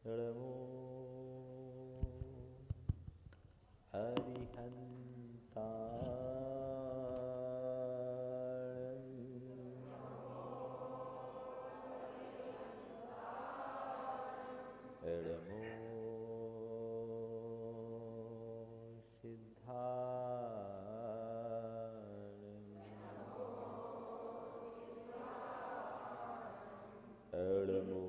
नमो अरिहन्ताणं नमो सिद्धाणं नमो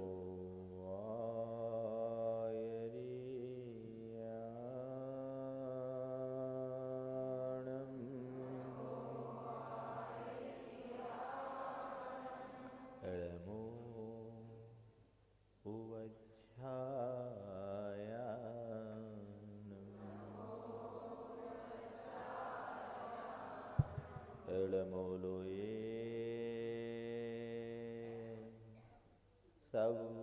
नमो नमो लोये सवशाहुणम्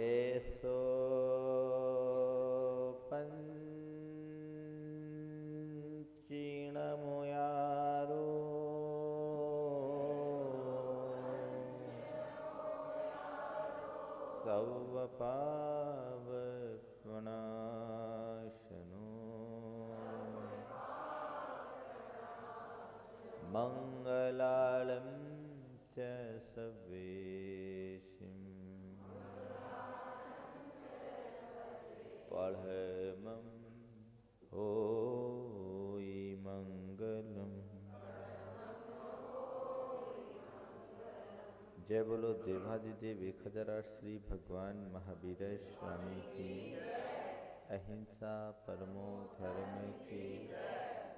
एसो पंचीणमुयारो सर्वपापविनाशनो मंगलालं च सर्वेशिं परमं होई मंगलम। जय बोलो देवादिदेव 1008 श्री भगवान महावीर स्वामी की, अहिंसा परमो धर्म की,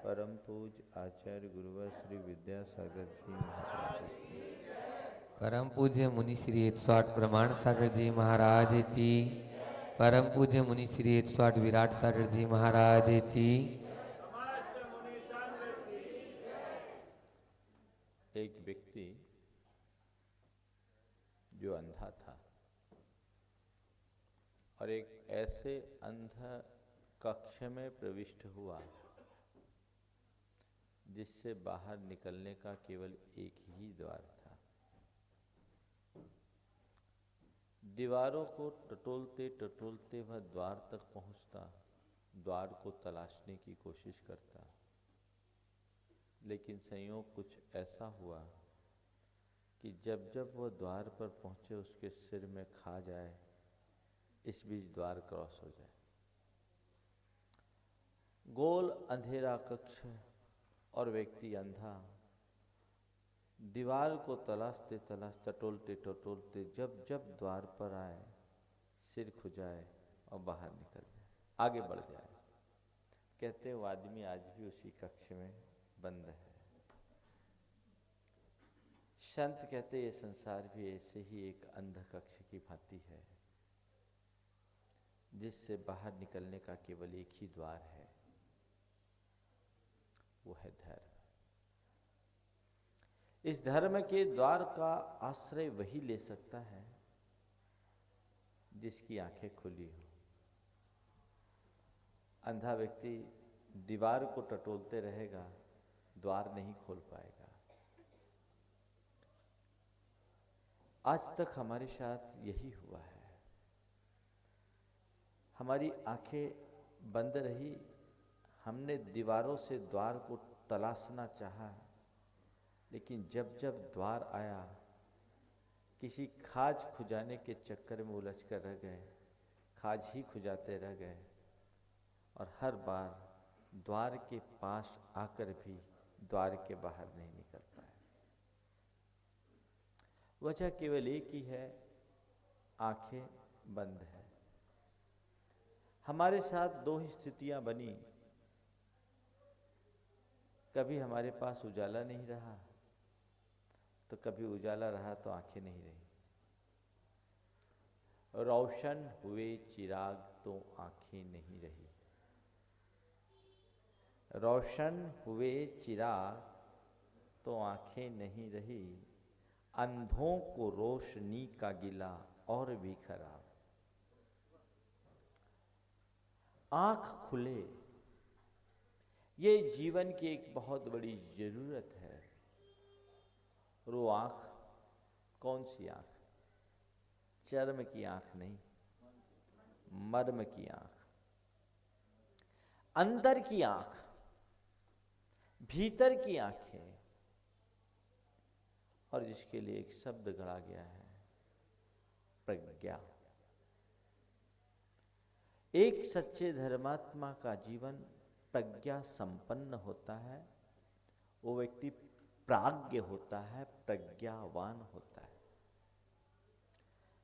परम पूज आचार्य गुरुवर श्री विद्यासागर जी महाराज की, परम पूज्य मुनि श्री 108 प्रमाण सागर जी महाराज की, परम पूज्य मुनि श्री 108 विराट सागर जी महाराज की। एक व्यक्ति जो अंधा था और एक ऐसे अंध कक्ष में प्रविष्ट हुआ जिससे बाहर निकलने का केवल एक ही द्वार था। दीवारों को टटोलते टटोलते वह द्वार तक पहुंचता, द्वार को तलाशने की कोशिश करता, लेकिन संयोग कुछ ऐसा हुआ कि जब जब वह द्वार पर पहुंचे उसके सिर में खा जाए, इस बीच द्वार क्रॉस हो जाए। गोल अंधेरा कक्ष और व्यक्ति अंधा, दीवार को तलाशते तलाशते टटोलते टटोलते जब जब द्वार पर आए, सिर खुजाए और बाहर निकल जाए, आगे बढ़ जाए। कहते वो आदमी आज भी उसी कक्ष में बंद है। संत कहते ये संसार भी ऐसे ही एक अंध कक्ष की भांति है, जिससे बाहर निकलने का केवल एक ही द्वार है, वो है धर्म। इस धर्म के द्वार का आश्रय वही ले सकता है जिसकी आंखें खुली हो। अंधा व्यक्ति दीवार को टटोलते रहेगा, द्वार नहीं खोल पाएगा। आज तक हमारे साथ यही हुआ है। हमारी आंखें बंद रही, हमने दीवारों से द्वार को तलाशना चाहा, लेकिन जब जब द्वार आया किसी खाज खुजाने के चक्कर में उलझ कर रह गए, खाज ही खुजाते रह गए और हर बार द्वार के पास आकर भी द्वार के बाहर नहीं निकल पाए। वजह केवल एक ही है, आंखें बंद है। हमारे साथ दो ही स्थितियां बनी, कभी हमारे पास उजाला नहीं रहा तो कभी उजाला रहा तो आंखें नहीं रही। रोशन हुए चिराग तो आंखें नहीं रही। रोशन हुए चिराग तो आंखें नहीं रही, अंधों को रोशनी का गिला और भी खराब। आंख खुले ये जीवन की एक बहुत बड़ी जरूरत है। और वो आंख कौन सी आंख? चर्म की आंख नहीं, मर्म की आंख, अंदर की आंख, भीतर की आंखें। और जिसके लिए एक शब्द गढ़ा गया है, प्रज्ञा। एक सच्चे धर्मात्मा का जीवन प्रज्ञा संपन्न होता है। वो व्यक्ति प्राज्ञ होता है, प्रज्ञावान होता है।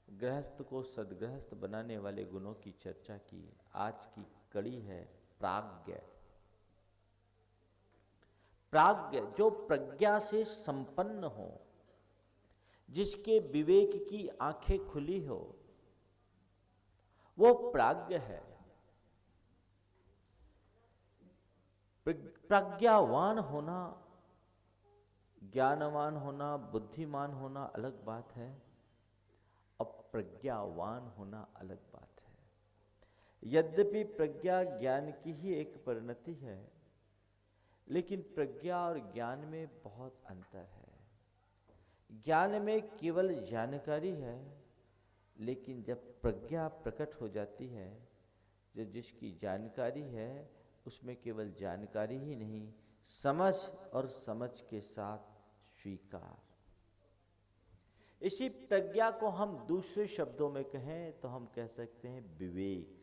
गृहस्थ को सदगृहस्थ बनाने वाले गुणों की चर्चा की आज की कड़ी है प्राज्ञ। प्राज्ञ जो प्रज्ञा से संपन्न हो, जिसके विवेक की आंखें खुली हो, वो प्राज्ञ है। प्रज्ञावान होना, ज्ञानवान होना, बुद्धिमान होना अलग बात है, और प्रज्ञावान होना अलग बात है। यद्यपि प्रज्ञा ज्ञान की ही एक परिणति है, लेकिन प्रज्ञा और ज्ञान में बहुत अंतर है। ज्ञान में केवल जानकारी है, लेकिन जब प्रज्ञा प्रकट हो जाती है, जो जिसकी जानकारी है उसमें केवल जानकारी ही नहीं, समझ और समझ के साथ स्वीकार। इसी प्रज्ञा को हम दूसरे शब्दों में कहें तो हम कह सकते हैं विवेक।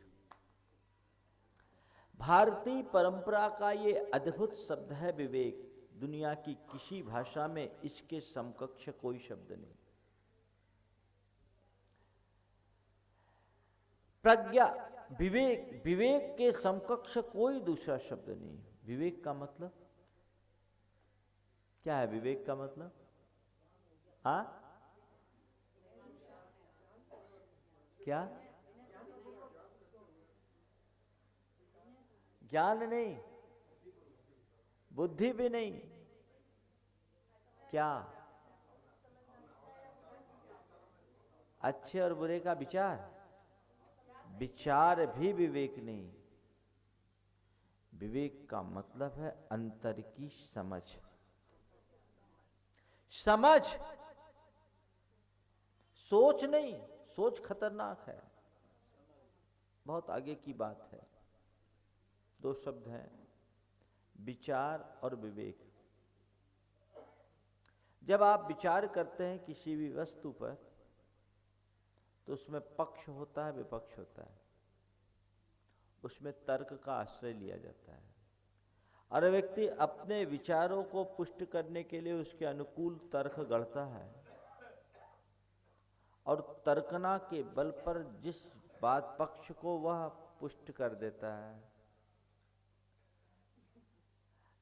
भारतीय परंपरा का ये अद्भुत शब्द है विवेक। दुनिया की किसी भाषा में इसके समकक्ष कोई शब्द नहीं। प्रज्ञा, विवेक, विवेक के समकक्ष कोई दूसरा शब्द नहीं। विवेक का मतलब क्या है? विवेक का मतलब क्या? ज्ञान नहीं, बुद्धि भी नहीं, क्या? अच्छे और बुरे का विचार, विचार भी विवेक नहीं। विवेक का मतलब है अंतर की समझ। समझ, सोच नहीं। सोच खतरनाक है, बहुत आगे की बात है। दो शब्द हैं, विचार और विवेक। जब आप विचार करते हैं किसी भी वस्तु पर, तो उसमें पक्ष होता है, विपक्ष होता है, उसमें तर्क का आश्रय लिया जाता है। और व्यक्ति अपने विचारों को पुष्ट करने के लिए उसके अनुकूल तर्क गढ़ता है, और तर्कना के बल पर जिस बात पक्ष को वह पुष्ट कर देता है,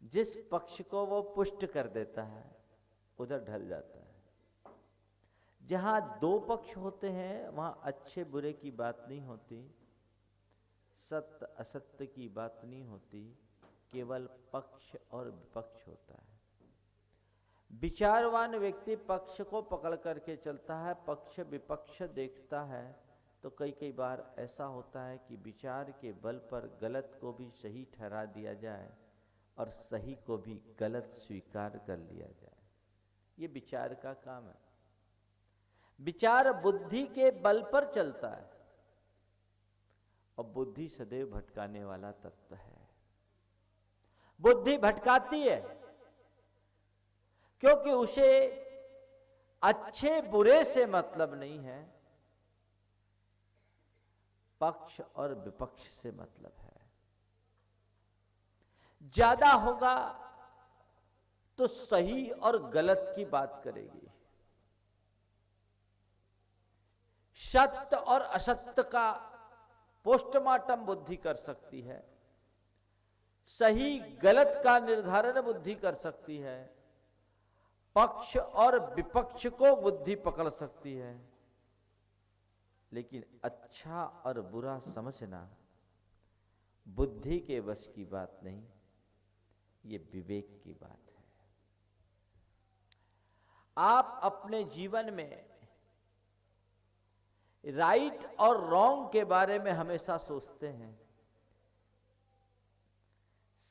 जिस पक्ष को वो पुष्ट कर देता है, उधर ढल जाता है। जहां दो पक्ष होते हैं वहां अच्छे बुरे की बात नहीं होती, सत्य असत्य की बात नहीं होती, केवल पक्ष और विपक्ष होता है। विचारवान व्यक्ति पक्ष को पकड़ करके चलता है, पक्ष विपक्ष देखता है। तो कई बार ऐसा होता है कि विचार के बल पर गलत को भी सही ठहरा दिया जाए और सही को भी गलत स्वीकार कर लिया जाए। ये विचार का काम है। विचार बुद्धि के बल पर चलता है, और बुद्धि सदैव भटकाने वाला तत्व है। बुद्धि भटकाती है क्योंकि उसे अच्छे बुरे से मतलब नहीं है, पक्ष और विपक्ष से मतलब है। ज्यादा होगा तो सही और गलत की बात करेगी, सत्य और असत्य का पोस्टमार्टम बुद्धि कर सकती है, सही गलत का निर्धारण बुद्धि कर सकती है, पक्ष और विपक्ष को बुद्धि पकड़ सकती है। लेकिन अच्छा और बुरा समझना बुद्धि के वश की बात नहीं, ये विवेक की बात है। आप अपने जीवन में राइट और रॉन्ग के बारे में हमेशा सोचते हैं।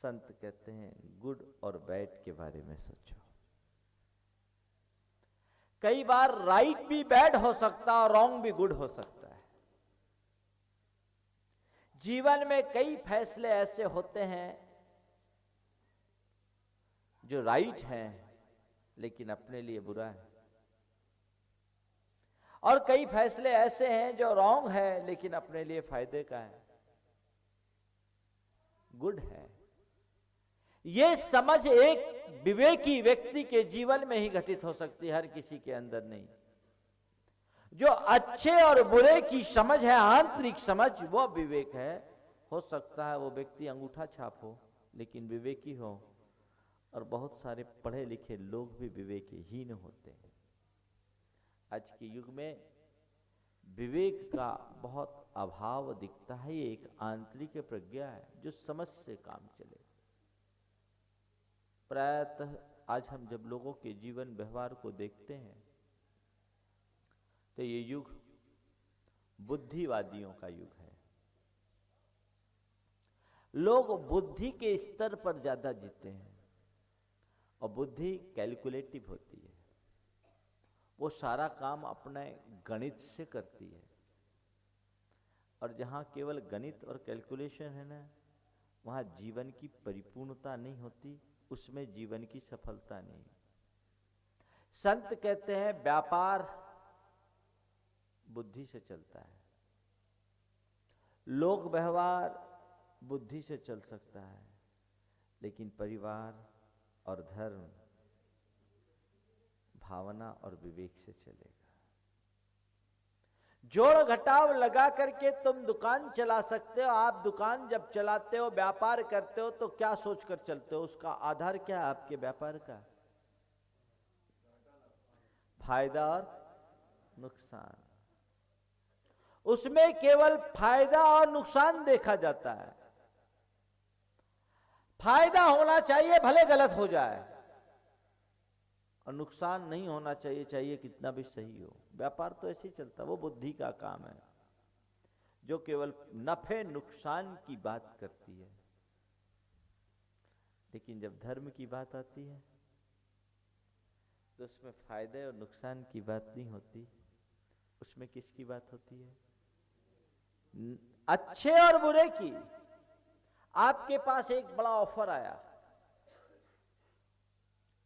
संत कहते हैं गुड और बैड के बारे में सोचो। कई बार राइट भी बैड हो सकता है और रॉन्ग भी गुड हो सकता है। जीवन में कई फैसले ऐसे होते हैं जो राइट हैं लेकिन अपने लिए बुरा है, और कई फैसले ऐसे हैं जो रॉन्ग है लेकिन अपने लिए फायदे का है, गुड है। यह समझ एक विवेकी व्यक्ति के जीवन में ही घटित हो सकती है, हर किसी के अंदर नहीं। जो अच्छे और बुरे की समझ है, आंतरिक समझ, वो विवेक है। हो सकता है वो व्यक्ति अंगूठा छाप हो लेकिन विवेकी हो, और बहुत सारे पढ़े लिखे लोग भी विवेकहीन होते हैं। आज के युग में विवेक का बहुत अभाव दिखता है। ये एक आंतरिक प्रज्ञा है जो समझ से काम चले। प्रायतः आज हम जब लोगों के जीवन व्यवहार को देखते हैं तो ये युग बुद्धिवादियों का युग है। लोग बुद्धि के स्तर पर ज्यादा जीते हैं, और बुद्धि कैलकुलेटिव होती है। वो सारा काम अपने गणित से करती है, और जहां केवल गणित और कैलकुलेशन है ना, वहां जीवन की परिपूर्णता नहीं होती, उसमें जीवन की सफलता नहीं। संत कहते हैं व्यापार बुद्धि से चलता है, लोक व्यवहार बुद्धि से चल सकता है, लेकिन परिवार और धर्म भावना और विवेक से चलेगा। जोड़ घटाव लगा करके तुम दुकान चला सकते हो। आप दुकान जब चलाते हो, व्यापार करते हो, तो क्या सोचकर चलते हो? उसका आधार क्या है आपके व्यापार का? फायदा और नुकसान। उसमें केवल फायदा और नुकसान देखा जाता है। फायदा होना चाहिए भले गलत हो जाए, और नुकसान नहीं होना चाहिए, चाहिए कितना भी सही हो। व्यापार तो ऐसे ही चलता, वो बुद्धि का काम है जो केवल नफे नुकसान की बात करती है। लेकिन जब धर्म की बात आती है तो उसमें फायदे और नुकसान की बात नहीं होती, उसमें किसकी बात होती है? अच्छे और बुरे की। आपके पास एक बड़ा ऑफर आया,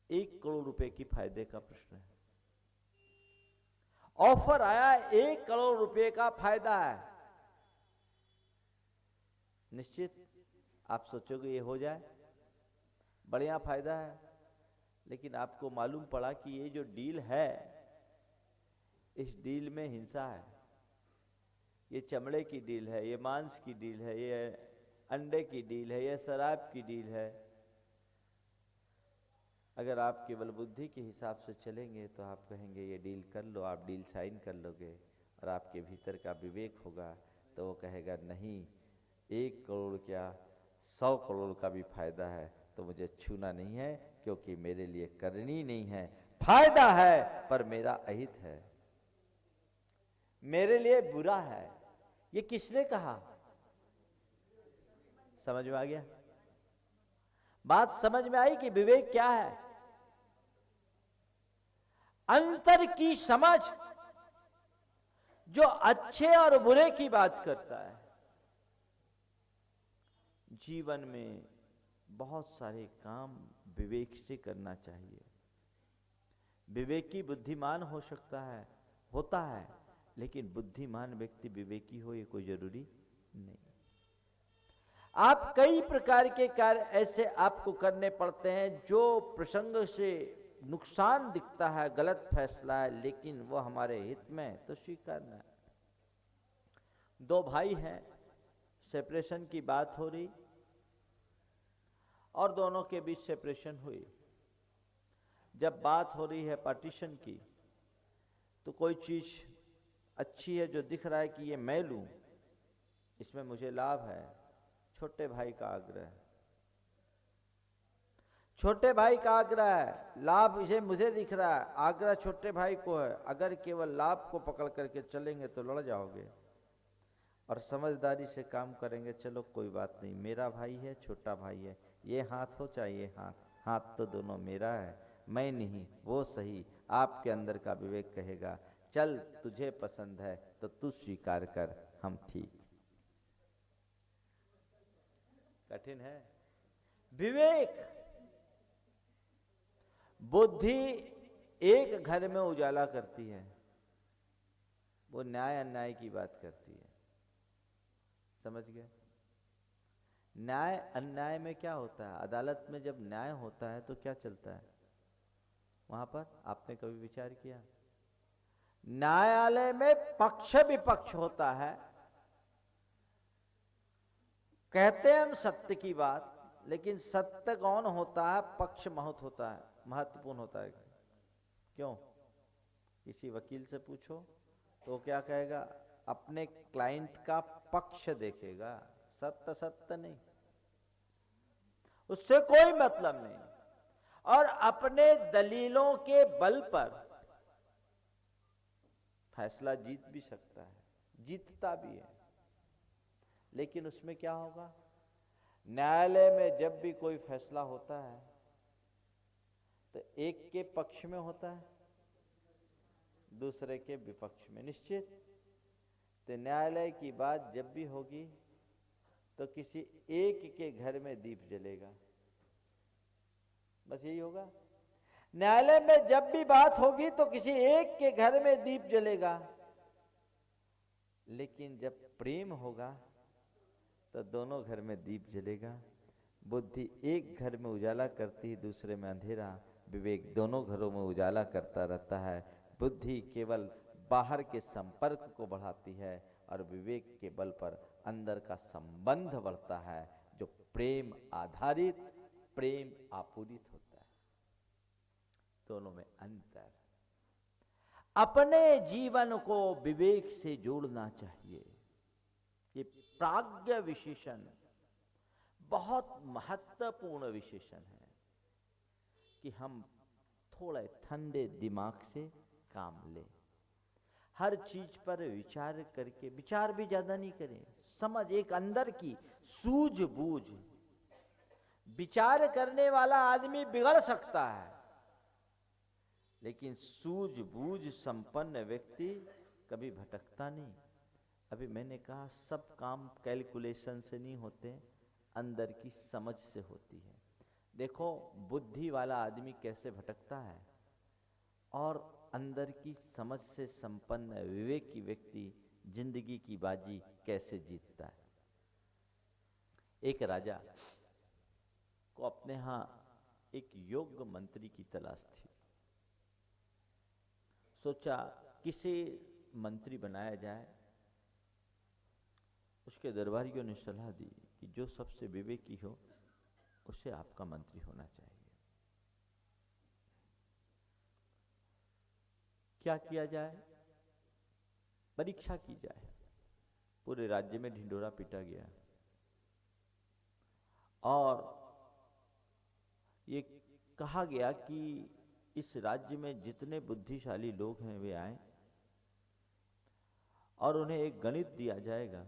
1 करोड़ रुपए की फायदे का प्रश्न है। ऑफर आया, 1 करोड़ रुपए का फायदा है। निश्चित आप सोचोगे ये हो जाए, बढ़िया फायदा है। लेकिन आपको मालूम पड़ा कि ये जो डील है, इस डील में हिंसा है। ये चमड़े की डील है, ये मांस की डील है, ये अंडे की डील है, ये शराब की डील है। अगर आप केवल बुद्धि के हिसाब से चलेंगे तो आप कहेंगे ये डील कर लो, आप डील साइन कर लोगे, और आपके भीतर का विवेक होगा तो वो कहेगा नहीं, 1 करोड़ क्या 100 करोड़ का भी फायदा है तो मुझे छूना नहीं है, क्योंकि मेरे लिए करनी नहीं है। फायदा है पर मेरा अहित है, मेरे लिए बुरा है। ये किसने कहा? समझ में आ गया? बात समझ में आई कि विवेक क्या है? अंतर की समझ जो अच्छे और बुरे की बात करता है। जीवन में बहुत सारे काम विवेक से करना चाहिए। विवेकी बुद्धिमान हो सकता है, होता है, लेकिन बुद्धिमान व्यक्ति विवेकी हो ये कोई जरूरी नहीं। आप कई प्रकार के कार्य ऐसे आपको करने पड़ते हैं जो प्रसंग से नुकसान दिखता है, गलत फैसला है, लेकिन वो हमारे हित में, तो स्वीकारना है। 2 भाई हैं, सेपरेशन की बात हो रही और दोनों के बीच सेपरेशन हुई। जब बात हो रही है पार्टीशन की, तो कोई चीज अच्छी है जो दिख रहा है कि ये मैं लूं, इसमें मुझे लाभ है। छोटे भाई का आग्रह है, छोटे भाई का आग्रह है, लाभ इसे मुझे दिख रहा है, आग्रह छोटे भाई को है। अगर केवल लाभ को पकड़ करके चलेंगे तो लड़ जाओगे। और समझदारी से काम करेंगे, चलो कोई बात नहीं, मेरा भाई है, छोटा भाई है, ये हाथ हो चाहे ये हाथ, हाथ तो दोनों मेरा है, मैं नहीं वो सही, आपके अंदर का विवेक कहेगा चल तुझे पसंद है तो तू स्वीकार कर, हम ठीक। कठिन है। विवेक, बुद्धि एक घर में उजाला करती है, वो न्याय अन्याय की बात करती है। समझ गए? न्याय अन्याय में क्या होता है? अदालत में जब न्याय होता है तो क्या चलता है वहां पर? आपने कभी विचार किया? न्यायालय में पक्ष विपक्ष होता है, कहते हैं हम सत्य की बात, लेकिन सत्य कौन होता है? पक्ष महत्व होता है, महत्वपूर्ण होता है। क्यों? किसी वकील से पूछो तो क्या कहेगा? अपने क्लाइंट का पक्ष देखेगा, सत्य सत्य नहीं, उससे कोई मतलब नहीं। और अपने दलीलों के बल पर फैसला जीत भी सकता है, जीतता भी है। लेकिन उसमें क्या होगा? न्यायालय में जब भी कोई फैसला होता है तो एक के पक्ष में होता है, दूसरे के विपक्ष में, निश्चित। तो न्यायालय की बात जब भी होगी तो किसी एक के घर में दीप जलेगा, बस यही होगा। न्यायालय में जब भी बात होगी तो किसी एक के घर में दीप जलेगा, लेकिन जब प्रेम होगा तो दोनों घर में दीप जलेगा। बुद्धि एक घर में उजाला करती है, दूसरे में अंधेरा। विवेक दोनों घरों में उजाला करता रहता है। बुद्धि केवल बाहर के संपर्क को बढ़ाती है और विवेक के बल पर अंदर का संबंध बढ़ता है, जो प्रेम आधारित, प्रेम आपूरित होता है। दोनों में अंतर। अपने जीवन को विवेक से जोड़ना चाहिए। ये प्राज्ञ विशेषण बहुत महत्वपूर्ण विशेषण है कि हम थोड़े ठंडे दिमाग से काम लें। हर चीज पर विचार करके, विचार भी ज्यादा नहीं करें, समझ, एक अंदर की सूझबूझ। विचार करने वाला आदमी बिगड़ सकता है, लेकिन सूझबूझ संपन्न व्यक्ति कभी भटकता नहीं। अभी मैंने कहा सब काम कैलकुलेशन से नहीं होते, अंदर की समझ से होती है। देखो बुद्धि वाला आदमी कैसे भटकता है और अंदर की समझ से संपन्न विवेकी व्यक्ति जिंदगी की बाजी कैसे जीतता है। एक राजा को अपने यहां एक योग्य मंत्री की तलाश थी। सोचा किसे मंत्री बनाया जाए। उसके दरबारियों ने सलाह दी कि जो सबसे विवेकी हो उसे आपका मंत्री होना चाहिए। क्या किया जाए? परीक्षा की जाए। पूरे राज्य में ढिंढोरा पीटा गया और ये कहा गया कि इस राज्य में जितने बुद्धिशाली लोग हैं वे आए और उन्हें एक गणित दिया जाएगा,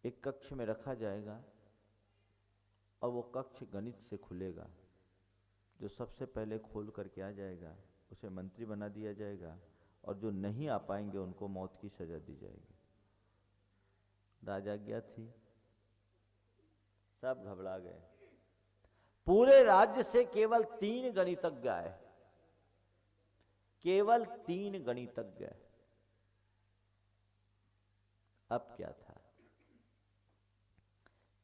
एक कक्ष में रखा जाएगा और वो कक्ष गणित से खुलेगा। जो सबसे पहले खोल करके आ जाएगा उसे मंत्री बना दिया जाएगा और जो नहीं आ पाएंगे उनको मौत की सजा दी जाएगी। राजाज्ञा थी, सब घबरा गए। पूरे राज्य से केवल 3 गणितज्ञ आए, केवल 3 गणितज्ञ। अब क्या था?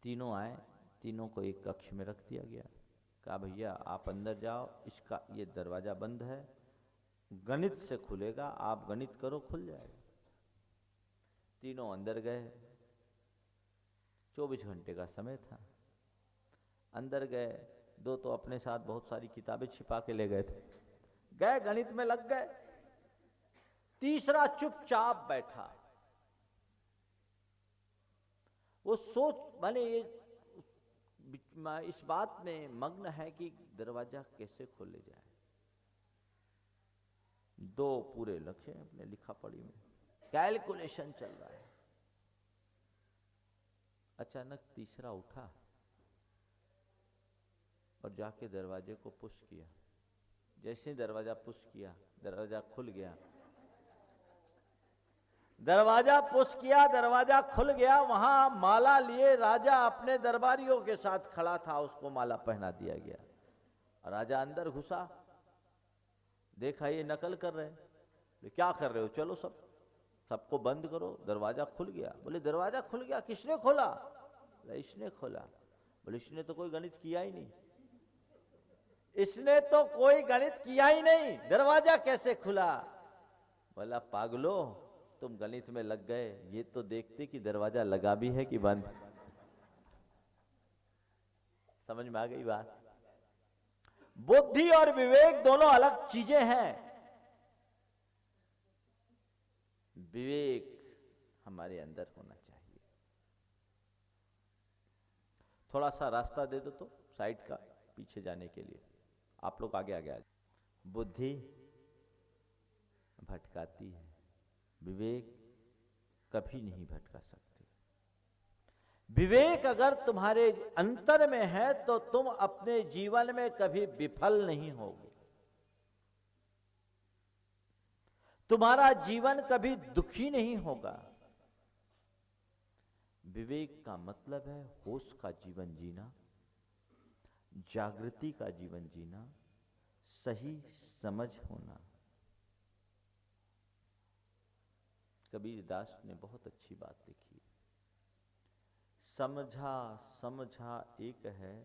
तीनों आए, तीनों को एक कक्ष में रख दिया गया। कहा भैया आप अंदर जाओ, इसका ये दरवाजा बंद है, गणित से खुलेगा, आप गणित करो खुल जाएगा। तीनों अंदर गए। 24 घंटे का समय था। अंदर गए, 2 तो अपने साथ बहुत सारी किताबें छिपा के ले गए थे, गए गणित में लग गए। तीसरा चुपचाप बैठा। वो सोच माने ये इस बात में मग्न है कि दरवाजा कैसे खोले जाए। 2 पूरे लक्ष्य अपने लिखा पढ़ी में कैलकुलेशन चल रहा है। अचानक तीसरा उठा और जाके दरवाजे को पुश किया। जैसे ही दरवाजा पुश किया, दरवाजा खुल गया। दरवाजा पुश किया, दरवाजा खुल गया। वहां माला लिए राजा अपने दरबारियों के साथ खड़ा था, उसको माला पहना दिया गया। राजा अंदर घुसा, देखा ये नकल कर रहे हैं। क्या कर रहे हो? चलो सबको बंद करो, दरवाजा खुल गया। बोले दरवाजा खुल गया, किसने खोला? इसने खोला। बोले इसने तो कोई गणित किया ही नहीं, इसने तो कोई गणित किया ही नहीं, दरवाजा कैसे खुला? बोला पागलो, तुम गणित में लग गए, ये तो देखते कि दरवाजा लगा भी है कि बंद। समझ में आ गई बात? बुद्धि और विवेक दोनों अलग चीजें हैं। विवेक हमारे अंदर होना चाहिए। थोड़ा सा रास्ता दे दो तो साइड का, पीछे जाने के लिए। आप लोग आगे आगे आ जाए। बुद्धि भटकाती है, विवेक कभी नहीं भटका सकते। विवेक अगर तुम्हारे अंतर में है तो तुम अपने जीवन में कभी विफल नहीं होगे। तुम्हारा जीवन कभी दुखी नहीं होगा। विवेक का मतलब है होश का जीवन जीना, जागृति का जीवन जीना, सही समझ होना। कबीरदास ने बहुत अच्छी बात लिखी, समझा समझा एक है,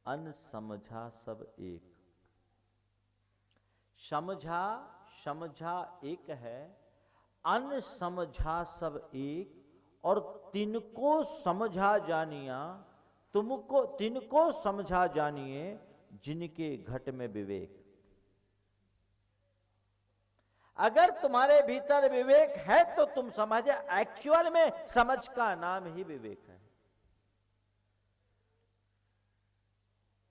अनसमझा सब एक। समझा समझा एक है, अनसमझा सब एक। और तिनको समझा जानिया, तुमको तिनको समझा जानिए, जिनके घट में विवेक। अगर तुम्हारे भीतर विवेक है तो तुम समझे। एक्चुअल में समझ का नाम ही विवेक है।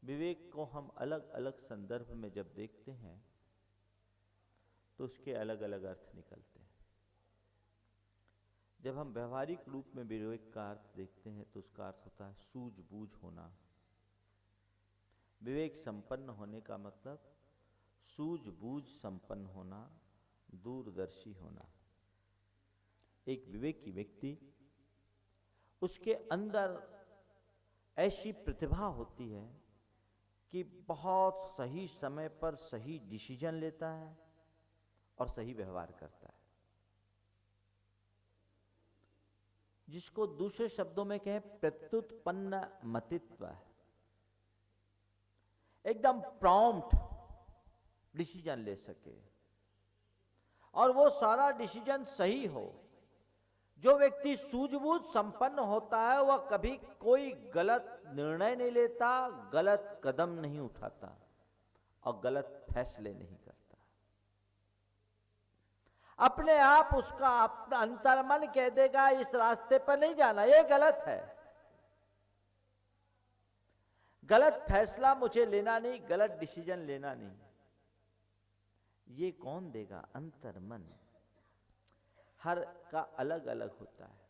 विवेक को हम अलग अलग संदर्भ में जब देखते हैं तो उसके अलग अलग अर्थ निकलते हैं। जब हम व्यवहारिक रूप में विवेक का अर्थ देखते हैं तो उसका अर्थ होता है सूझबूझ होना। विवेक संपन्न होने का मतलब सूझबूझ संपन्न होना, दूरदर्शी होना। एक विवेकी व्यक्ति, उसके अंदर ऐसी प्रतिभा होती है कि बहुत सही समय पर सही डिसीजन लेता है और सही व्यवहार करता है। जिसको दूसरे शब्दों में कहें प्रत्युत्पन्न मतित्व है। एकदम प्रॉम्प्ट डिसीजन ले सके और वो सारा डिसीजन सही हो। जो व्यक्ति सूझबूझ संपन्न होता है वह कभी कोई गलत निर्णय नहीं लेता, गलत कदम नहीं उठाता और गलत फैसले नहीं करता। अपने आप उसका अपना अंतर्मन कह देगा इस रास्ते पर नहीं जाना, ये गलत है। गलत फैसला मुझे लेना नहीं, गलत डिसीजन लेना नहीं। ये कौन देगा? अंतर्मन। हर का अलग अलग होता है।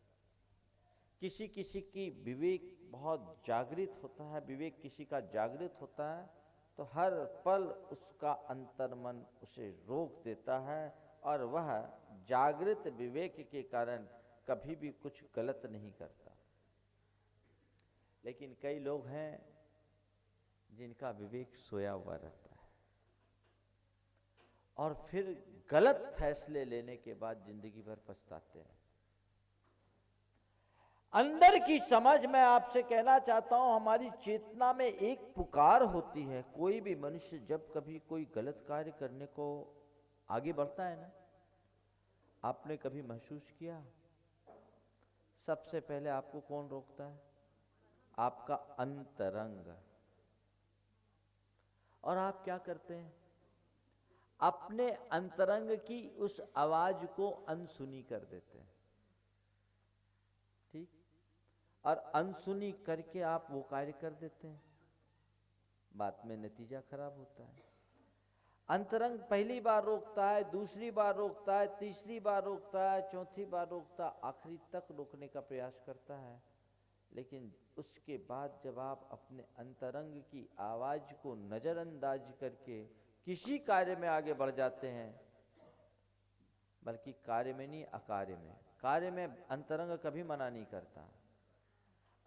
किसी किसी की विवेक बहुत जागृत होता है, विवेक किसी का जागृत होता है तो हर पल उसका अंतर्मन उसे रोक देता है और वह जागृत विवेक के कारण कभी भी कुछ गलत नहीं करता। लेकिन कई लोग हैं जिनका विवेक सोया हुआ रहता है और फिर गलत फैसले लेने के बाद जिंदगी भर पछताते हैं। अंदर की समझ मैं आपसे कहना चाहता हूं, हमारी चेतना में एक पुकार होती है। कोई भी मनुष्य जब कभी कोई गलत कार्य करने को आगे बढ़ता है ना, आपने कभी महसूस किया सबसे पहले आपको कौन रोकता है? आपका अंतरंग। और आप क्या करते हैं? अपने अंतरंग की उस आवाज को अनसुनी कर देते हैं। ठीक? और अनसुनी करके आप वो कार्य कर देते हैं, बाद में नतीजा खराब होता है। अंतरंग पहली बार रोकता है, दूसरी बार रोकता है, तीसरी बार रोकता है, चौथी बार रोकता है, आखिरी तक रोकने का प्रयास करता है। लेकिन उसके बाद जब आप अपने अंतरंग की आवाज को नजरअंदाज करके किसी कार्य में आगे बढ़ जाते हैं, बल्कि कार्य में नहीं अकार्य में, कार्य में अंतरंग कभी मना नहीं करता,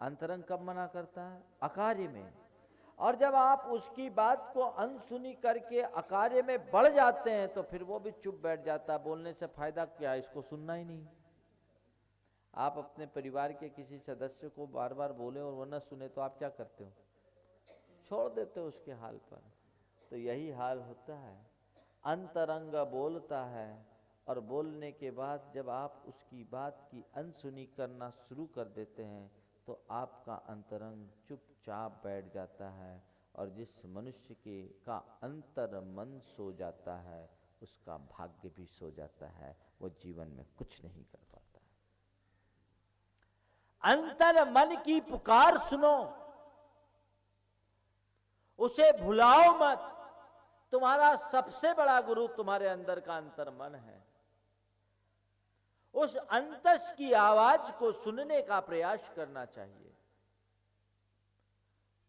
अंतरंग कब मना करता है? अकार्य में। और जब आप उसकी बात को अनसुनी करके अकार्य में बढ़ जाते हैं तो फिर वो भी चुप बैठ जाता है, बोलने से फायदा क्या, इसको सुनना ही नहीं। आप अपने परिवार के किसी सदस्य को बार बार बोले और वो न सुने तो आप क्या करते हो? छोड़ देते हो उसके हाल पर। तो यही हाल होता है, अंतरंग बोलता है और बोलने के बाद जब आप उसकी बात की अनसुनी करना शुरू कर देते हैं तो आपका अंतरंग चुपचाप बैठ जाता है, और जिस मनुष्य के का अंतर मन सो जाता है उसका भाग्य भी सो जाता है, वो जीवन में कुछ नहीं कर पाता है। अंतर मन की पुकार सुनो, उसे भुलाओ मत। तुम्हारा सबसे बड़ा गुरु तुम्हारे अंदर का अंतर मन है। उस अंतस की आवाज को सुनने का प्रयास करना चाहिए।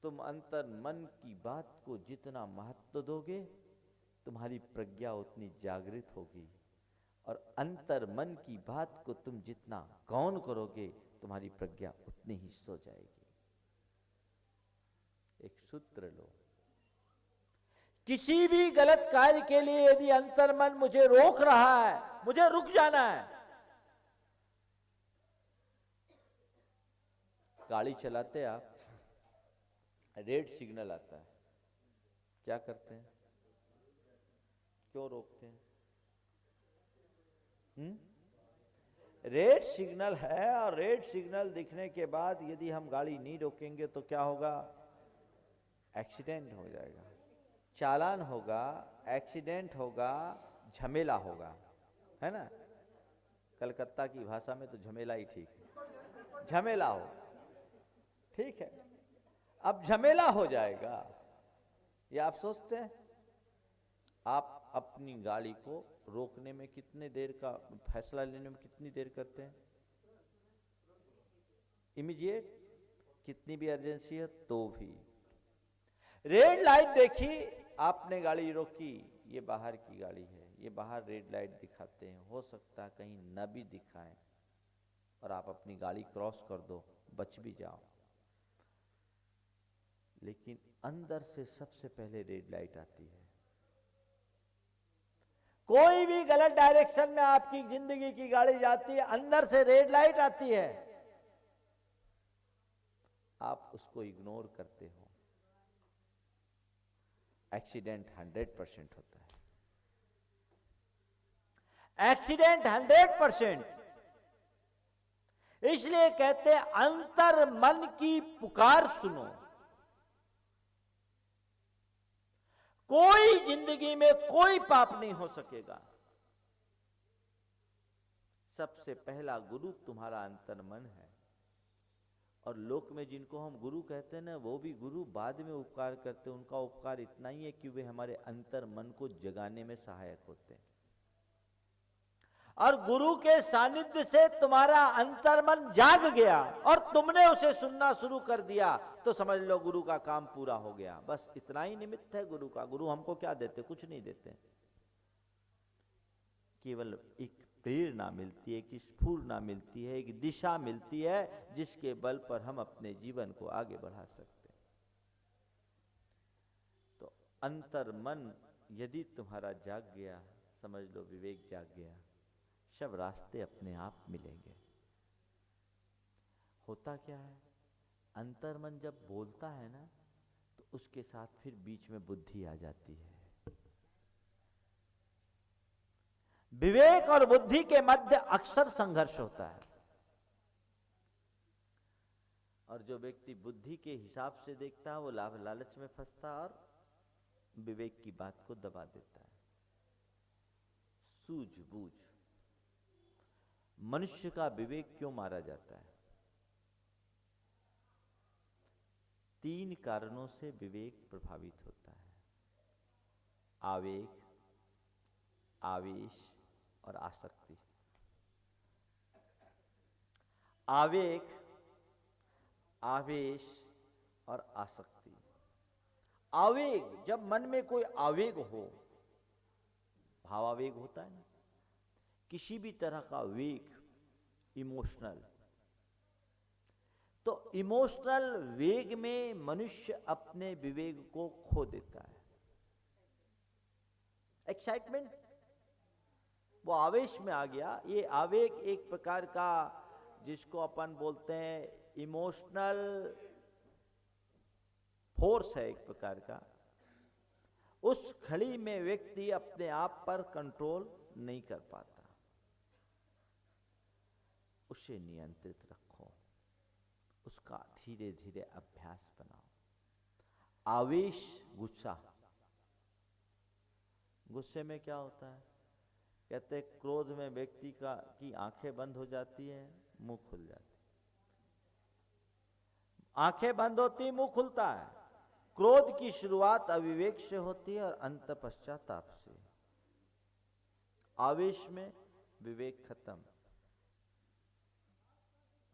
तुम अंतर मन की बात को जितना महत्व दोगे तुम्हारी प्रज्ञा उतनी जागृत होगी, और अंतर मन की बात को तुम जितना गौण करोगे तुम्हारी प्रज्ञा उतनी ही सो जाएगी। एक सूत्र लो, किसी भी गलत कार्य के लिए यदि अंतर मन मुझे रोक रहा है, मुझे रुक जाना है। गाड़ी चलाते आप, रेड सिग्नल आता है, क्या करते हैं? क्यों रोकते हैं? रेड सिग्नल है और रेड सिग्नल दिखने के बाद यदि हम गाड़ी नहीं रोकेंगे तो क्या होगा? एक्सीडेंट हो जाएगा, चालान होगा, एक्सीडेंट होगा, झमेला होगा, है ना? कलकत्ता की भाषा में तो झमेला ही ठीक है, झमेला हो, ठीक है। अब झमेला हो जाएगा, ये आप सोचते हैं? आप अपनी गाड़ी को रोकने में कितने देर का, फैसला लेने में कितनी देर करते हैं? इमीडिएट, कितनी भी अर्जेंसी है तो भी। रेड लाइट देखी, आपने गाड़ी रोकी, ये बाहर की गाड़ी है, ये बाहर रेड लाइट दिखाते हैं, हो सकता है कहीं न भी दिखाएं और आप अपनी गाड़ी क्रॉस कर दो, बच भी जाओ। लेकिन अंदर से सबसे पहले रेड लाइट आती है। कोई भी गलत डायरेक्शन में आपकी जिंदगी की गाड़ी जाती है, अंदर से रेड लाइट आती है, आप उसको इग्नोर करते हो, एक्सीडेंट 100% होता है। एक्सीडेंट 100%। इसलिए कहते हैं अंतर मन की पुकार सुनो। कोई जिंदगी में कोई पाप नहीं हो सकेगा। सबसे पहला गुरु तुम्हारा अंतर मन है। और लोक में जिनको हम गुरु कहते हैं ना, वो भी गुरु बाद में उपकार करते हैं। उनका उपकार इतना ही है कि वे हमारे अंतर मन को जगाने में सहायक होते हैं। और गुरु के सानिध्य से तुम्हारा अंतर्मन जाग गया और तुमने उसे सुनना शुरू कर दिया तो समझ लो गुरु का काम पूरा हो गया। बस इतना ही निमित्त है गुरु का। गुरु हमको क्या देते? कुछ नहीं देते, केवल एक प्रेरणा मिलती है, एक स्फूर्णा मिलती है, एक दिशा मिलती है जिसके बल पर हम अपने जीवन को आगे बढ़ा सकते हैं। तो अंतर्मन यदि तुम्हारा जाग गया, समझ लो विवेक जाग गया, सब रास्ते अपने आप मिलेंगे। होता क्या है, अंतर्मन जब बोलता है ना तो उसके साथ फिर बीच में बुद्धि आ जाती है। विवेक और बुद्धि के मध्य अक्सर संघर्ष होता है। और जो व्यक्ति बुद्धि के हिसाब से देखता है वो लाभ लालच में फंसता है और विवेक की बात को दबा देता है। सूझबूझ। मनुष्य का विवेक क्यों मारा जाता है? 3 कारणों से विवेक प्रभावित होता है। आवेग, आवेश और आसक्ति। आवेग आवेश और आसक्ति। आवेग, जब मन में कोई आवेग हो, भावावेग होता है ना, किसी भी तरह का वेग, इमोशनल, तो इमोशनल वेग में मनुष्य अपने विवेक को खो देता है। एक्साइटमेंट, वो आवेश में आ गया। ये आवेग एक प्रकार का, जिसको अपन बोलते हैं इमोशनल फोर्स है एक प्रकार का। उस घड़ी में व्यक्ति अपने आप पर कंट्रोल नहीं कर पाता। उसे नियंत्रित रखो, उसका धीरे धीरे अभ्यास बनाओ। आवेश, गुस्सा, गुस्से में क्या होता है, कहते हैं क्रोध में व्यक्ति की आंखें बंद हो जाती है, मुंह खुल जाती है। आंखें बंद होती, मुंह खुलता है। क्रोध की शुरुआत अविवेक से होती है और अंत पश्चाताप से। आवेश में विवेक खत्म।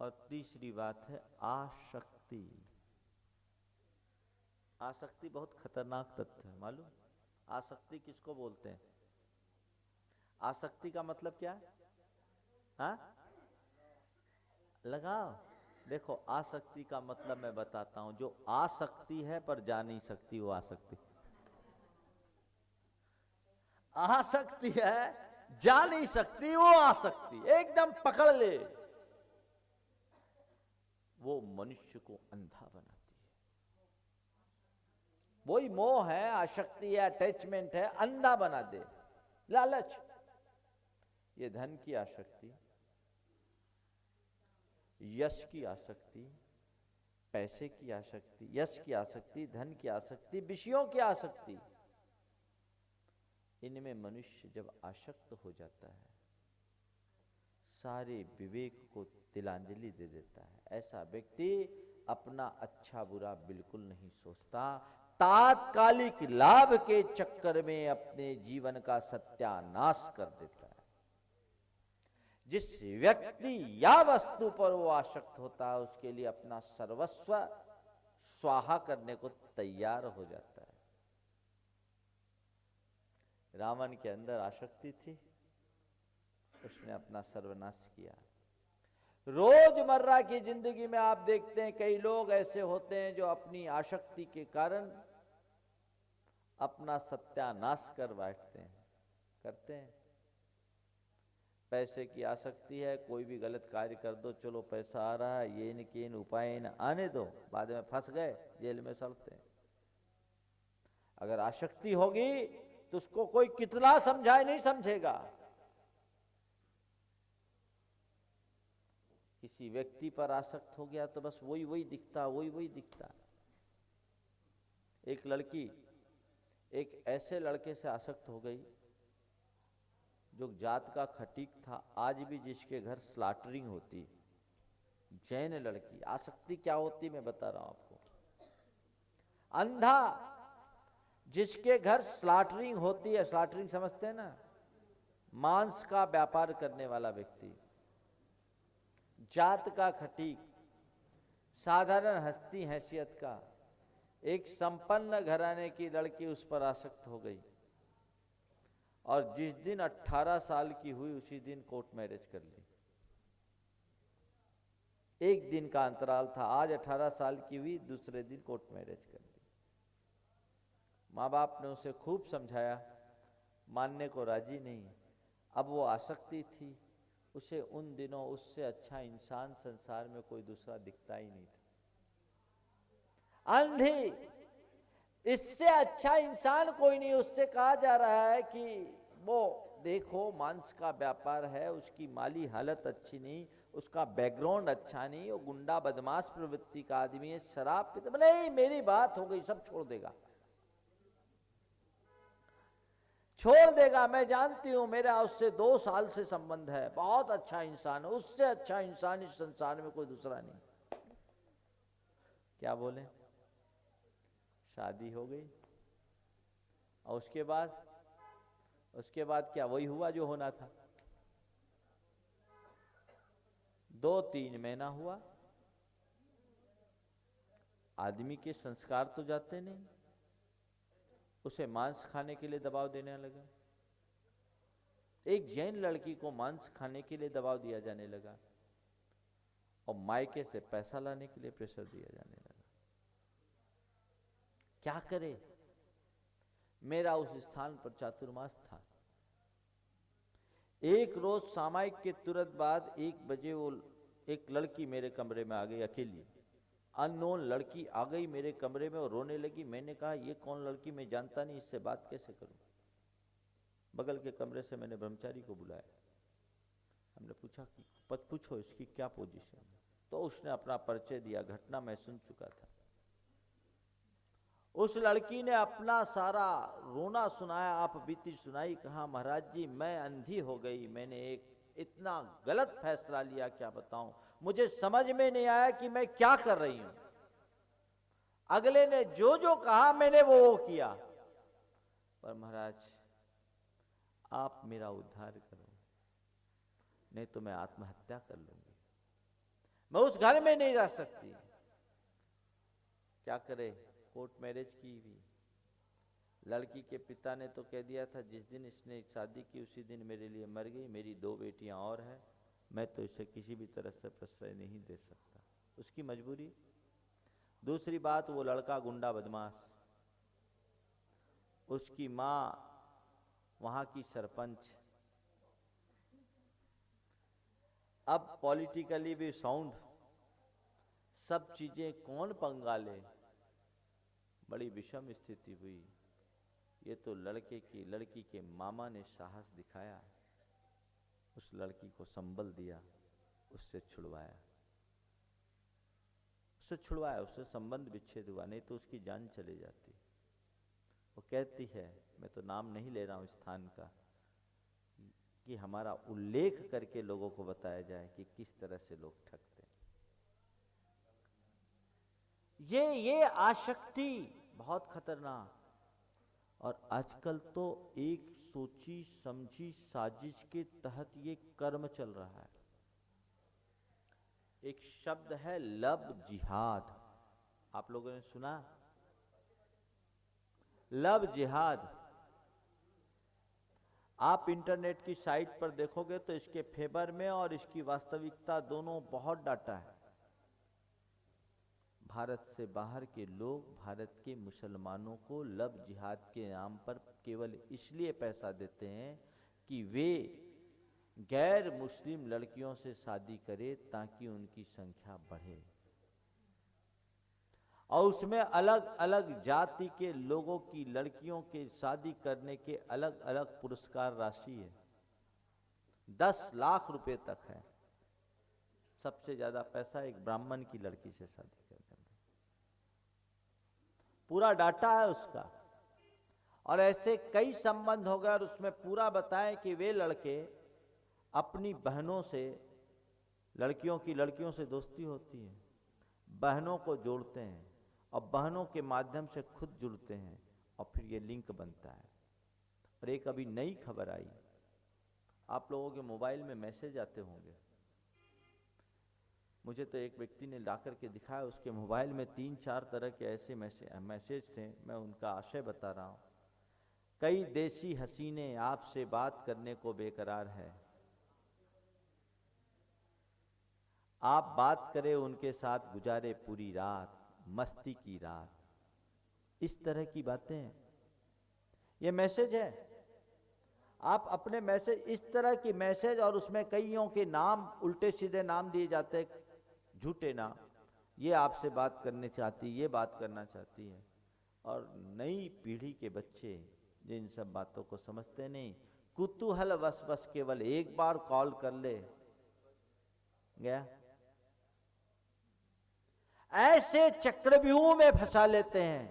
और तीसरी बात है आसक्ति। आसक्ति बहुत खतरनाक तत्व है, मालूम? आसक्ति किसको बोलते हैं? आसक्ति का मतलब क्या है? हाँ, लगाओ। देखो, आसक्ति का मतलब मैं बताता हूं। जो आसक्ति है पर जा नहीं सकती, वो आसक्ति। आसक्ति है, जा नहीं सकती, वो आसक्ति। एकदम पकड़ ले, वो मनुष्य को अंधा बनाती है। वही मोह है, आसक्ति है, अटैचमेंट है, अंधा बना दे। लालच, ये धन की आसक्ति, यश की आसक्ति, पैसे की आसक्ति, यश की आसक्ति, धन की आसक्ति, विषयों की आसक्ति, इनमें मनुष्य जब आसक्त हो जाता है, सारे विवेक को तिलांजलि दे देता है। ऐसा व्यक्ति अपना अच्छा बुरा बिल्कुल नहीं सोचता, तात्कालिक लाभ के चक्कर में अपने जीवन का सत्यानाश कर देता है। जिस व्यक्ति या वस्तु पर वो आसक्त होता है, उसके लिए अपना सर्वस्व स्वाहा करने को तैयार हो जाता है। रावण के अंदर आसक्ति थी, उसने अपना सर्वनाश किया। रोजमर्रा की जिंदगी में आप देखते हैं कई लोग ऐसे होते हैं जो अपनी आसक्ति के कारण अपना सत्यानाश कर बैठते हैं, करते हैं। पैसे की आसक्ति है, कोई भी गलत कार्य कर दो, चलो पैसा आ रहा है, ये न के न उपाय न आने दो, बाद में फंस गए, जेल में सड़ते हैं। अगर आसक्ति होगी तो उसको कोई कितना समझाए नहीं समझेगा। किसी व्यक्ति पर आसक्त हो गया तो बस वही वही दिखता, वही वही दिखता। एक लड़की एक ऐसे लड़के से आसक्त हो गई जो जात का खटीक था। आज भी जिसके घर स्लाटरिंग होती, जैन लड़की, आसक्ति क्या होती मैं बता रहा हूं आपको। अंधा, जिसके घर स्लाटरिंग होती है, स्लाटरिंग समझते हैं ना, मांस का व्यापार करने वाला व्यक्ति, जात का खटीक, साधारण हस्ती हैसियत का, एक संपन्न घराने की लड़की उस पर आसक्त हो गई और जिस दिन 18 साल की हुई उसी दिन कोर्ट मैरिज कर ली। एक दिन का अंतराल था, आज 18 साल की हुई, दूसरे दिन कोर्ट मैरिज कर ली। माँ बाप ने उसे खूब समझाया, मानने को राजी नहीं। अब वो आसक्ति थी, उसे उन दिनों उससे अच्छा इंसान संसार में कोई दूसरा दिखता ही नहीं था। अंधी, इससे अच्छा इंसान कोई नहीं। उससे कहा जा रहा है कि वो देखो मांस का व्यापार है, उसकी माली हालत अच्छी नहीं, उसका बैकग्राउंड अच्छा नहीं, वो गुंडा बदमाश प्रवृत्ति का आदमी है, शराब पीता। बोले मेरी बात हो गई, सब छोड़ देगा, छोड़ देगा, मैं जानती हूं, मेरा उससे 2 साल से संबंध है, बहुत अच्छा इंसान है, उससे अच्छा इंसान इस संसार में कोई दूसरा नहीं। क्या बोले, शादी हो गई और उसके बाद क्या वही हुआ जो होना था। 2-3 महीना हुआ, आदमी के संस्कार तो जाते नहीं, उसे मांस खाने के लिए दबाव देने लगा। एक जैन लड़की को मांस खाने के लिए दबाव दिया जाने लगा और मायके से पैसा लाने के लिए प्रेशर दिया जाने लगा। क्या करे? मेरा उस स्थान पर चातुर्मास था। एक रोज सामायिक के तुरंत बाद 1 बजे वो एक लड़की मेरे कमरे में आ गई, अकेली अननोन लड़की आ गई मेरे कमरे में और रोने लगी। मैंने कहा ये कौन लड़की, मैं जानता नहीं, इससे बात कैसे करूं। बगल के कमरे से मैंने ब्रह्मचारी को बुलाया। हमने पूछा कि पूछो इसकी क्या पोजीशन है। तो उसने अपना परिचय दिया। घटना मैं सुन चुका था। उस लड़की ने अपना सारा रोना सुनाया, आप बीती सुनाई। कहा महाराज जी मैं अंधी हो गई, मैंने एक इतना गलत फैसला लिया, क्या बताऊं, मुझे समझ में नहीं आया कि मैं क्या कर रही हूं। अगले ने जो जो कहा मैंने वो किया। पर महाराज आप मेरा उद्धार करो, नहीं तो मैं आत्महत्या कर लूंगी, मैं उस घर में नहीं रह सकती। क्या करे? कोर्ट मैरिज की भी। लड़की के पिता ने तो कह दिया था जिस दिन इसने शादी की उसी दिन मेरे लिए मर गई, मेरी 2 बेटियां और हैं, मैं तो इसे किसी भी तरह से प्रश्रय नहीं दे सकता। उसकी मजबूरी। दूसरी बात, वो लड़का गुंडा बदमाश, उसकी मां वहां की सरपंच। अब पॉलिटिकली भी साउंड, सब चीजें कौन पंगा ले। बड़ी विषम स्थिति हुई। ये तो लड़की के मामा ने साहस दिखाया, उस लड़की को संबल दिया, उससे छुड़वाया, उससे संबंध विच्छेद हुआ, नहीं तो उसकी जान चली जाती। वो कहती है, मैं तो नाम नहीं ले रहा हूं स्थान का, कि हमारा उल्लेख करके लोगों को बताया जाए कि किस तरह से लोग ठगते। ये आसक्ति बहुत खतरनाक। और आजकल तो एक सोची समझी साजिश के तहत ये कर्म चल रहा है। एक शब्द है लव जिहाद, आप लोगों ने सुना? लव जिहाद। आप इंटरनेट की साइट पर देखोगे तो इसके फेवर में और इसकी वास्तविकता दोनों बहुत डाटा है। भारत से बाहर के लोग भारत के मुसलमानों को लव जिहाद के नाम पर केवल इसलिए पैसा देते हैं कि वे गैर मुस्लिम लड़कियों से शादी करें ताकि उनकी संख्या बढ़े, और उसमें अलग अलग जाति के लोगों की लड़कियों के शादी करने के अलग अलग पुरस्कार राशि है। 10 लाख रुपए तक है। सबसे ज्यादा पैसा एक ब्राह्मण की लड़की से शादी करने में। पूरा डाटा है उसका। और ऐसे कई संबंध हो गए और उसमें पूरा बताएं कि वे लड़के अपनी बहनों से, लड़कियों से दोस्ती होती है, बहनों को जोड़ते हैं और बहनों के माध्यम से खुद जुड़ते हैं और फिर ये लिंक बनता है। और एक अभी नई खबर आई, आप लोगों के मोबाइल में मैसेज आते होंगे। मुझे तो एक व्यक्ति ने ला करके दिखाया, उसके मोबाइल में 3-4 तरह के ऐसे मैसेज थे। मैं उनका आशय बता रहा हूं। कई देसी हसीने आपसे बात करने को बेकरार है, आप बात करें उनके साथ, गुजारे पूरी रात, मस्ती की रात। इस तरह की बातें, ये मैसेज है। आप अपने मैसेज, इस तरह की मैसेज, और उसमें कईयों के नाम, उल्टे सीधे नाम दिए जाते, झूठे नाम। ये आपसे बात करने चाहती, ये बात करना चाहती है। और नई पीढ़ी के बच्चे जो इन सब बातों को समझते नहीं, कुतूहल बस केवल एक बार कॉल कर ले गया, ऐसे चक्रव्यूह में फंसा लेते हैं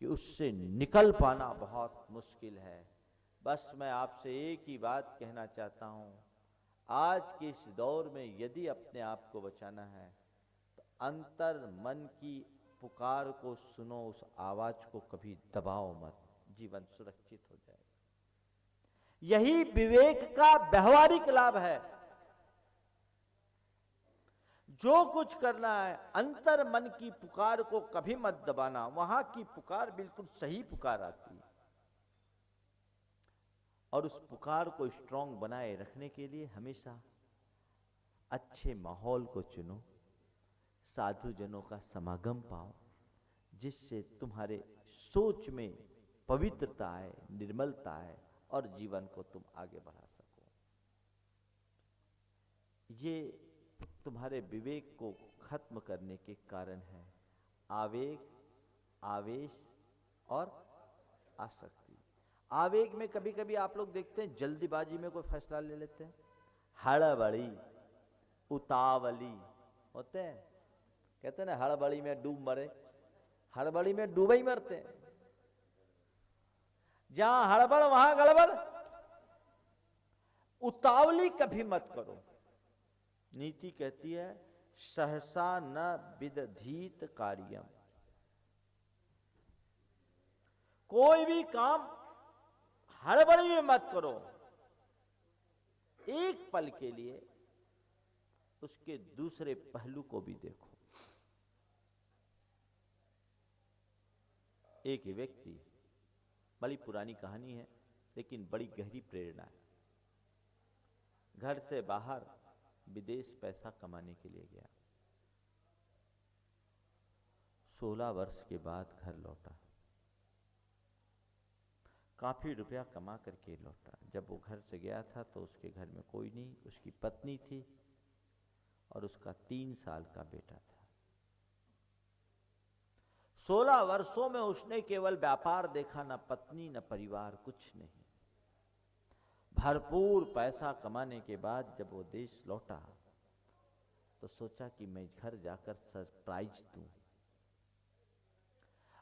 कि उससे निकल पाना बहुत मुश्किल है। बस मैं आपसे एक ही बात कहना चाहता हूं, आज के इस दौर में यदि अपने आप को बचाना है तो अंतर मन की पुकार को सुनो, उस आवाज को कभी दबाओ मत, जीवन सुरक्षित हो जाएगा। यही विवेक का व्यवहारिक लाभ है। जो कुछ करना है अंतर मन की पुकार को कभी मत दबाना, वहां की पुकार बिल्कुल सही पुकार आती है। और उस पुकार को स्ट्रांग बनाए रखने के लिए हमेशा अच्छे माहौल को चुनो, साधु जनों का समागम पाओ, जिससे तुम्हारे सोच में पवित्रता आए, निर्मलता आए और जीवन को तुम आगे बढ़ा सको। ये तुम्हारे विवेक को खत्म करने के कारण है, आवेग, आवेश और आसक्ति। आवेग में कभी कभी आप लोग देखते हैं जल्दीबाजी में कोई फैसला ले लेते हैं, हड़बड़ी, उतावली होते हैं। कहते हैं ना हड़बड़ी में डूब मरे, हड़बड़ी में डूबे ही मरते हैं। जहां हड़बड़ वहां गड़बड़। उतावली कभी मत करो। नीति कहती है सहसा न विदधीत कार्यम। कोई भी काम हड़बड़ी में मत करो। एक पल के लिए उसके दूसरे पहलू को भी देखो। एक व्यक्ति, बड़ी पुरानी कहानी है लेकिन बड़ी गहरी प्रेरणा है। घर से बाहर विदेश पैसा कमाने के लिए गया। 16 वर्ष के बाद घर लौटा, काफी रुपया कमा करके लौटा। जब वो घर से गया था तो उसके घर में कोई नहीं, उसकी पत्नी थी और उसका 3 साल का बेटा था। 16 वर्षों में उसने केवल व्यापार देखा, न पत्नी न परिवार, कुछ नहीं। भरपूर पैसा कमाने के बाद जब वो देश लौटा तो सोचा कि मैं घर जाकर सरप्राइज दूं,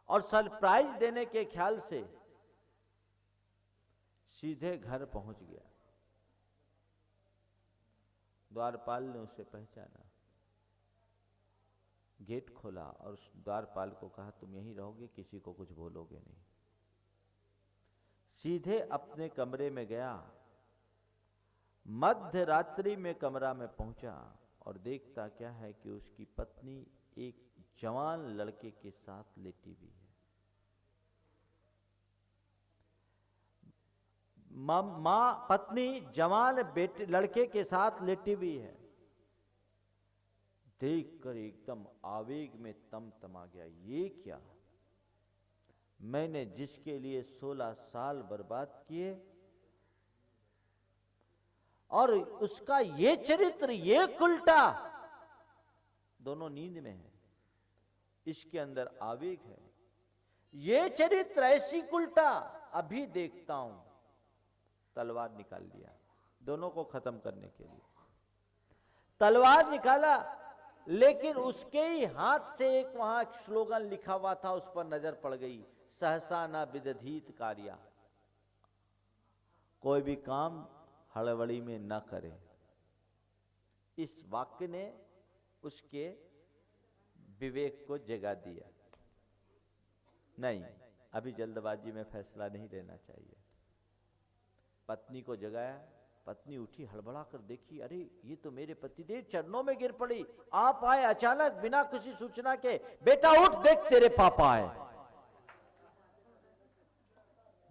और सरप्राइज देने के ख्याल से सीधे घर पहुंच गया। द्वारपाल ने उसे पहचाना, गेट खोला और उस द्वारपाल को कहा तुम यहीं रहोगे, किसी को कुछ बोलोगे नहीं। सीधे अपने कमरे में गया, मध्य रात्रि में कमरा में पहुंचा और देखता क्या है कि उसकी पत्नी एक जवान लड़के के साथ लेटी हुई है। मां पत्नी जवान बेटे लड़के के साथ लेटी हुई है। देखकर एकदम आवेग में तमा गया। ये क्या, मैंने जिसके लिए 16 साल बर्बाद किए और उसका ये चरित्र, ये उल्टा, दोनों नींद में है। इसके अंदर आवेग है, ये चरित्र ऐसी उल्टा, अभी देखता हूं। तलवार निकाल लिया दोनों को खत्म करने के लिए। तलवार निकाला, लेकिन उसके ही हाथ से एक वहां स्लोगन लिखा हुआ था, उस पर नजर पड़ गई, सहसा न विदधीत कार्या। कोई भी काम हड़बड़ी में न करे। इस वाक्य ने उसके विवेक को जगा दिया। नहीं, अभी जल्दबाजी में फैसला नहीं लेना चाहिए। पत्नी को जगाया, पत्नी उठी, हड़बड़ा कर देखी, अरे ये तो मेरे पतिदेव चरणों में गिर पड़ी। आप आए अचानक बिना किसी सूचना के, बेटा उठ देख तेरे पापा आए।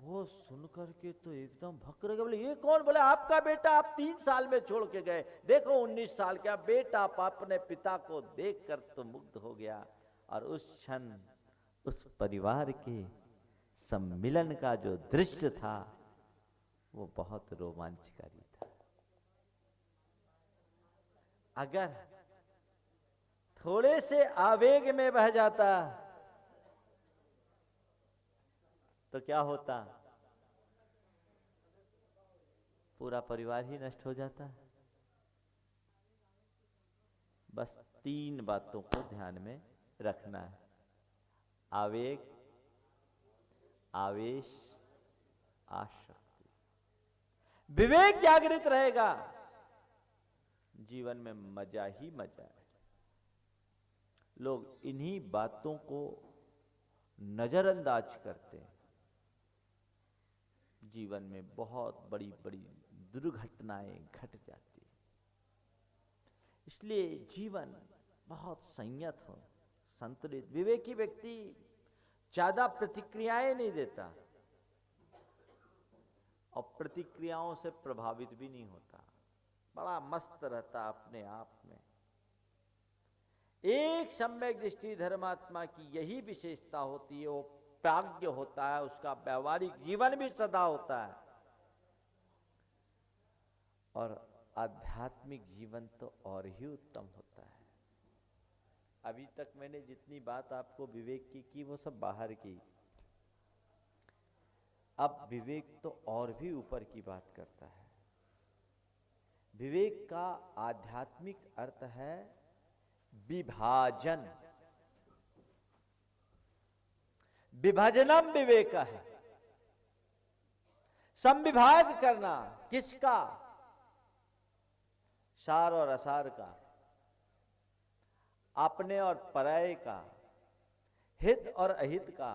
वो सुनकर के तो एकदम भक्कर गए, बोले ये कौन? बोले आपका बेटा, आप 3 साल में छोड़ के गए, देखो 19 साल का बेटा। अपने पिता को देखकर तो मुग्ध हो गया, और उस क्षण उस परिवार के सम्मिलन का जो दृश्य था वो बहुत रोमांचकारी था। अगर थोड़े से आवेग में बह जाता तो क्या होता? पूरा परिवार ही नष्ट हो जाता। बस 3 बातों को ध्यान में रखना है, आवेग, आवेश, आशक्ति। विवेक जागृत रहेगा, जीवन में मजा ही मजा है। लोग इन्हीं बातों को नजरअंदाज करते हैं, जीवन में बहुत बड़ी बड़ी दुर्घटनाएं घट जाती है। इसलिए जीवन बहुत संयत हो, संतुलित। विवेकी व्यक्ति ज्यादा प्रतिक्रियाएं नहीं देता और प्रतिक्रियाओं से प्रभावित भी नहीं होता, बड़ा मस्त रहता अपने आप में। एक सम्यक दृष्टि धर्मात्मा की यही विशेषता होती है, वो प्राज्ञ होता है, उसका व्यवहारिक जीवन भी सदा होता है, और आध्यात्मिक जीवन तो और ही उत्तम होता है। अभी तक मैंने जितनी बात आपको विवेक की वो सब बाहर की। अब विवेक तो और भी ऊपर की बात करता है। विवेक का आध्यात्मिक अर्थ है विभाजन। विभजनम विवेक है, संविभाग करना। किसका? सार और असार का, अपने और पराये का, हित और अहित का,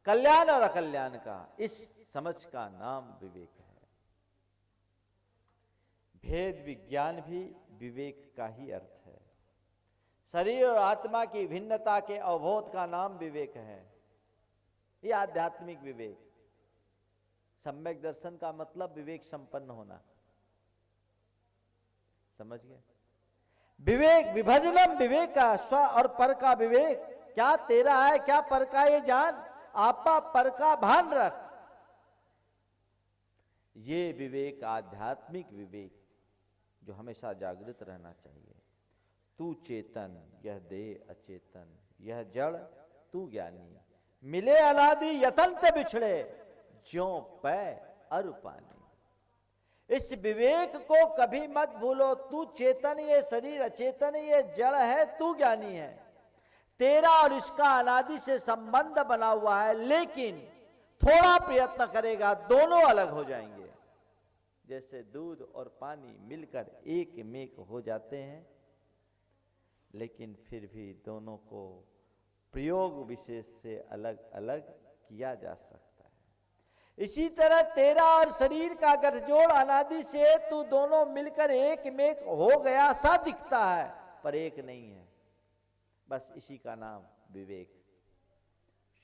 कल्याण और अकल्याण का। इस समझ का नाम विवेक है। भेद विज्ञान भी विवेक का ही अर्थ है। शरीर और आत्मा की भिन्नता के अवबोध का नाम विवेक है। यह आध्यात्मिक विवेक। सम्यक दर्शन का मतलब विवेक संपन्न होना। समझ गए? विवेक विभजनम विवेक का, स्व और पर का विवेक। क्या तेरा है क्या पर का, ये जान, आपा पर का भान रख। ये विवेक आध्यात्मिक विवेक जो हमेशा जागृत रहना चाहिए। तू चेतन, यह देह अचेतन, यह जड़, तू ज्ञानी। मिले अनादि यतंत बिछड़े, ज्यों पै अरु पानी। इस विवेक को कभी मत भूलो। तू चेतन, ये शरीर अचेतन, ये जड़ है, तू ज्ञानी है। तेरा और इसका अनादि से संबंध बना हुआ है, लेकिन थोड़ा प्रयत्न करेगा दोनों अलग हो जाएंगे। जैसे दूध और पानी मिलकर एक मेक हो जाते हैं, लेकिन फिर भी दोनों को प्रयोग विशेष से अलग अलग किया जा सकता है। इसी तरह तेरा और शरीर का गठजोड़ अनादि से तू दोनों मिलकर एक मेक हो गया सा दिखता है, पर एक नहीं है। बस इसी का नाम विवेक।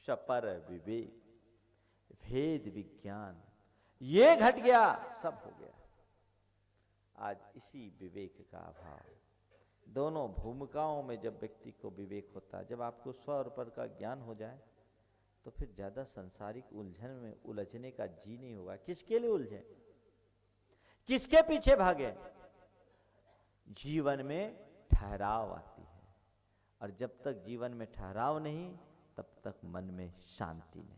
सपर विवेक, भेद विज्ञान, ये घट गया, सब हो गया। आज इसी विवेक का अभाव। दोनों भूमिकाओं में जब व्यक्ति को विवेक होता है, जब आपको स्व और पर का ज्ञान हो जाए, तो फिर ज्यादा सांसारिक उलझन में उलझने का जी नहीं होगा। किसके लिए उलझे, किसके पीछे भागे? जीवन में ठहराव आती है, और जब तक जीवन में ठहराव नहीं, तब तक मन में शांति नहीं।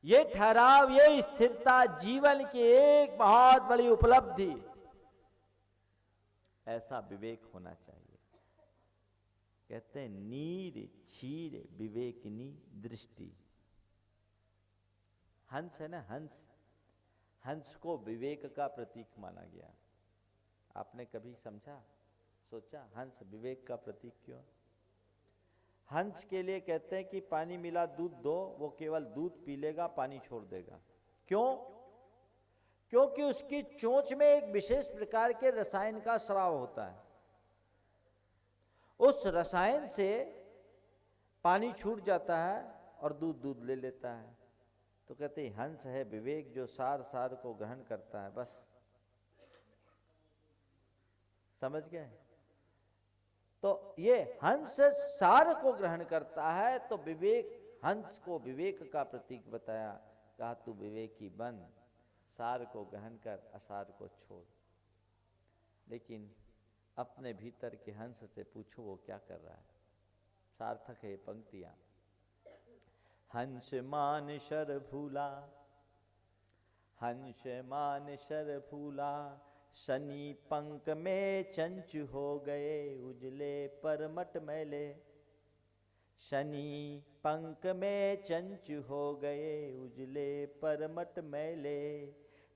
ये ठहराव, ये स्थिरता जीवन की एक बहुत बड़ी उपलब्धि। ऐसा विवेक होना चाहिए। कहते हैं नीर क्षीर विवेकिनी दृष्टि। हंस है ना, हंस, हंस को विवेक का प्रतीक माना गया। आपने कभी समझा, सोचा हंस विवेक का प्रतीक क्यों? हंस के लिए कहते हैं कि पानी मिला दूध दो, वो केवल दूध पी लेगा, पानी छोड़ देगा। क्यों? क्योंकि उसकी चोंच में एक विशेष प्रकार के रसायन का स्राव होता है। उस रसायन से पानी छूट जाता है और दूध दूध ले लेता है। तो कहते हैं हंस है विवेक, जो सार सार को ग्रहण करता है। बस समझ गए? तो ये हंस सार को ग्रहण करता है, तो विवेक, हंस को विवेक का प्रतीक बताया। कहा तू विवेकी बन, सार को ग्रहण कर, असार को छोड़। लेकिन अपने भीतर के हंस से पूछो वो क्या कर रहा है। सार्थक है पंक्तियां। हंस मान शर भूला, हंस मान शर भूला, शनि पंख में चंच हो गए, उजले परमट मैले। शनि पंख में चंच हो गए, उजले परमट मैले।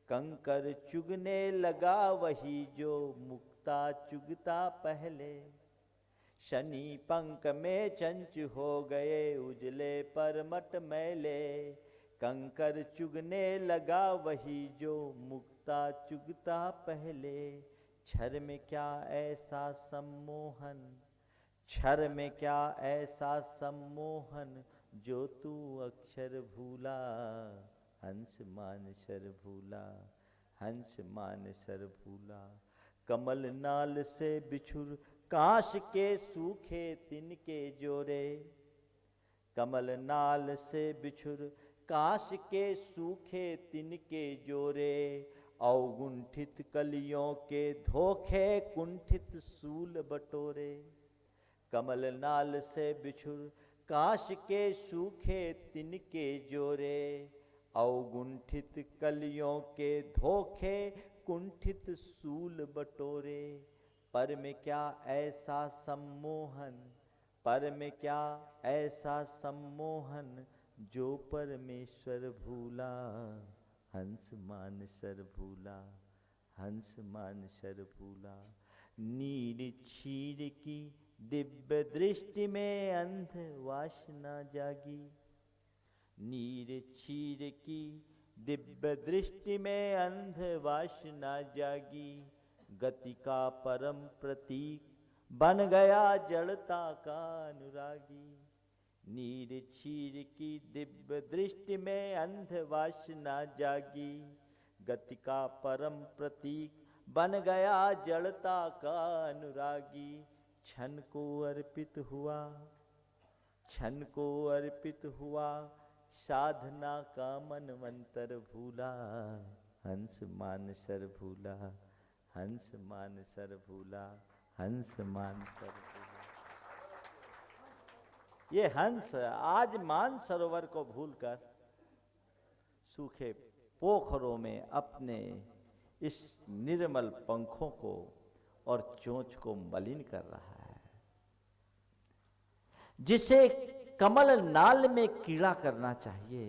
कंकर चुगने लगा वही जो मुक्ता चुगता पहले। शनि पंख में चंच हो गए, उजले परमट मैले। कंकर चुगने लगा वही जो मुक्ता चुगता पहले। क्षर में क्या ऐसा सम्मोहन, क्षर में क्या ऐसा सम्मोहन, जो तू अक्षर भूला। हंस मान सर भूला, हंस मान सर भूला। कमल नाल से बिछुर, काश के सूखे तिनके जोरे। कमल नाल से बिछुर, काश के सूखे तिनके जोरे। अवगुंठित कलियों के धोखे, कुंठित सूल बटोरे। कमल नाल से बिछुर, काश के सूखे तिनके जोरे। अवगुंठित कलियों के धोखे, कुंठित सूल बटोरे। पर में क्या ऐसा सम्मोहन, पर में क्या ऐसा सम्मोहन, जो परमेश्वर भूला। हंस मान सर भूला, हंस मान सर भूला। नीर क्षीर की दिव्य दृष्टि में अंध वासना जागी। नीर क्षीर की दिव्य दृष्टि में अंध वासना जागी। गति का परम प्रतीक बन गया जड़ता का अनुरागी। नीर क्षीर की दिव्य दृष्टि में अंध वासना जागी। गति का परम प्रतीक बन गया जड़ता का अनुरागी। क्षण को अर्पित हुआ, क्षण को अर्पित हुआ, साधना का मनवंतर भूला। हंस मान सर भूला, हंस मान सर भूला, हंस मान सर भूला। ये हंस आज मान सरोवर को भूलकर सूखे पोखरों में अपने इस निर्मल पंखों को और चोंच को मलिन कर रहा है। जिसे कमल नाल में कीड़ा करना चाहिए,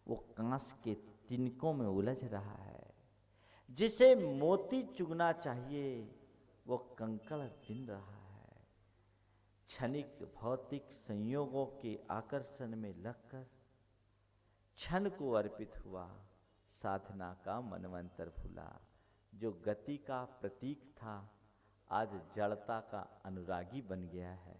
वो कांस के तिनकों में उलझ रहा है। जिसे मोती चुगना चाहिए, वो कंकड़ बिन रहा है। क्षणिक भौतिक संयोगों के आकर्षण में लगकर क्षण को अर्पित हुआ, साधना का मनवंतर भूला। जो गति का प्रतीक था, आज जड़ता का अनुरागी बन गया है।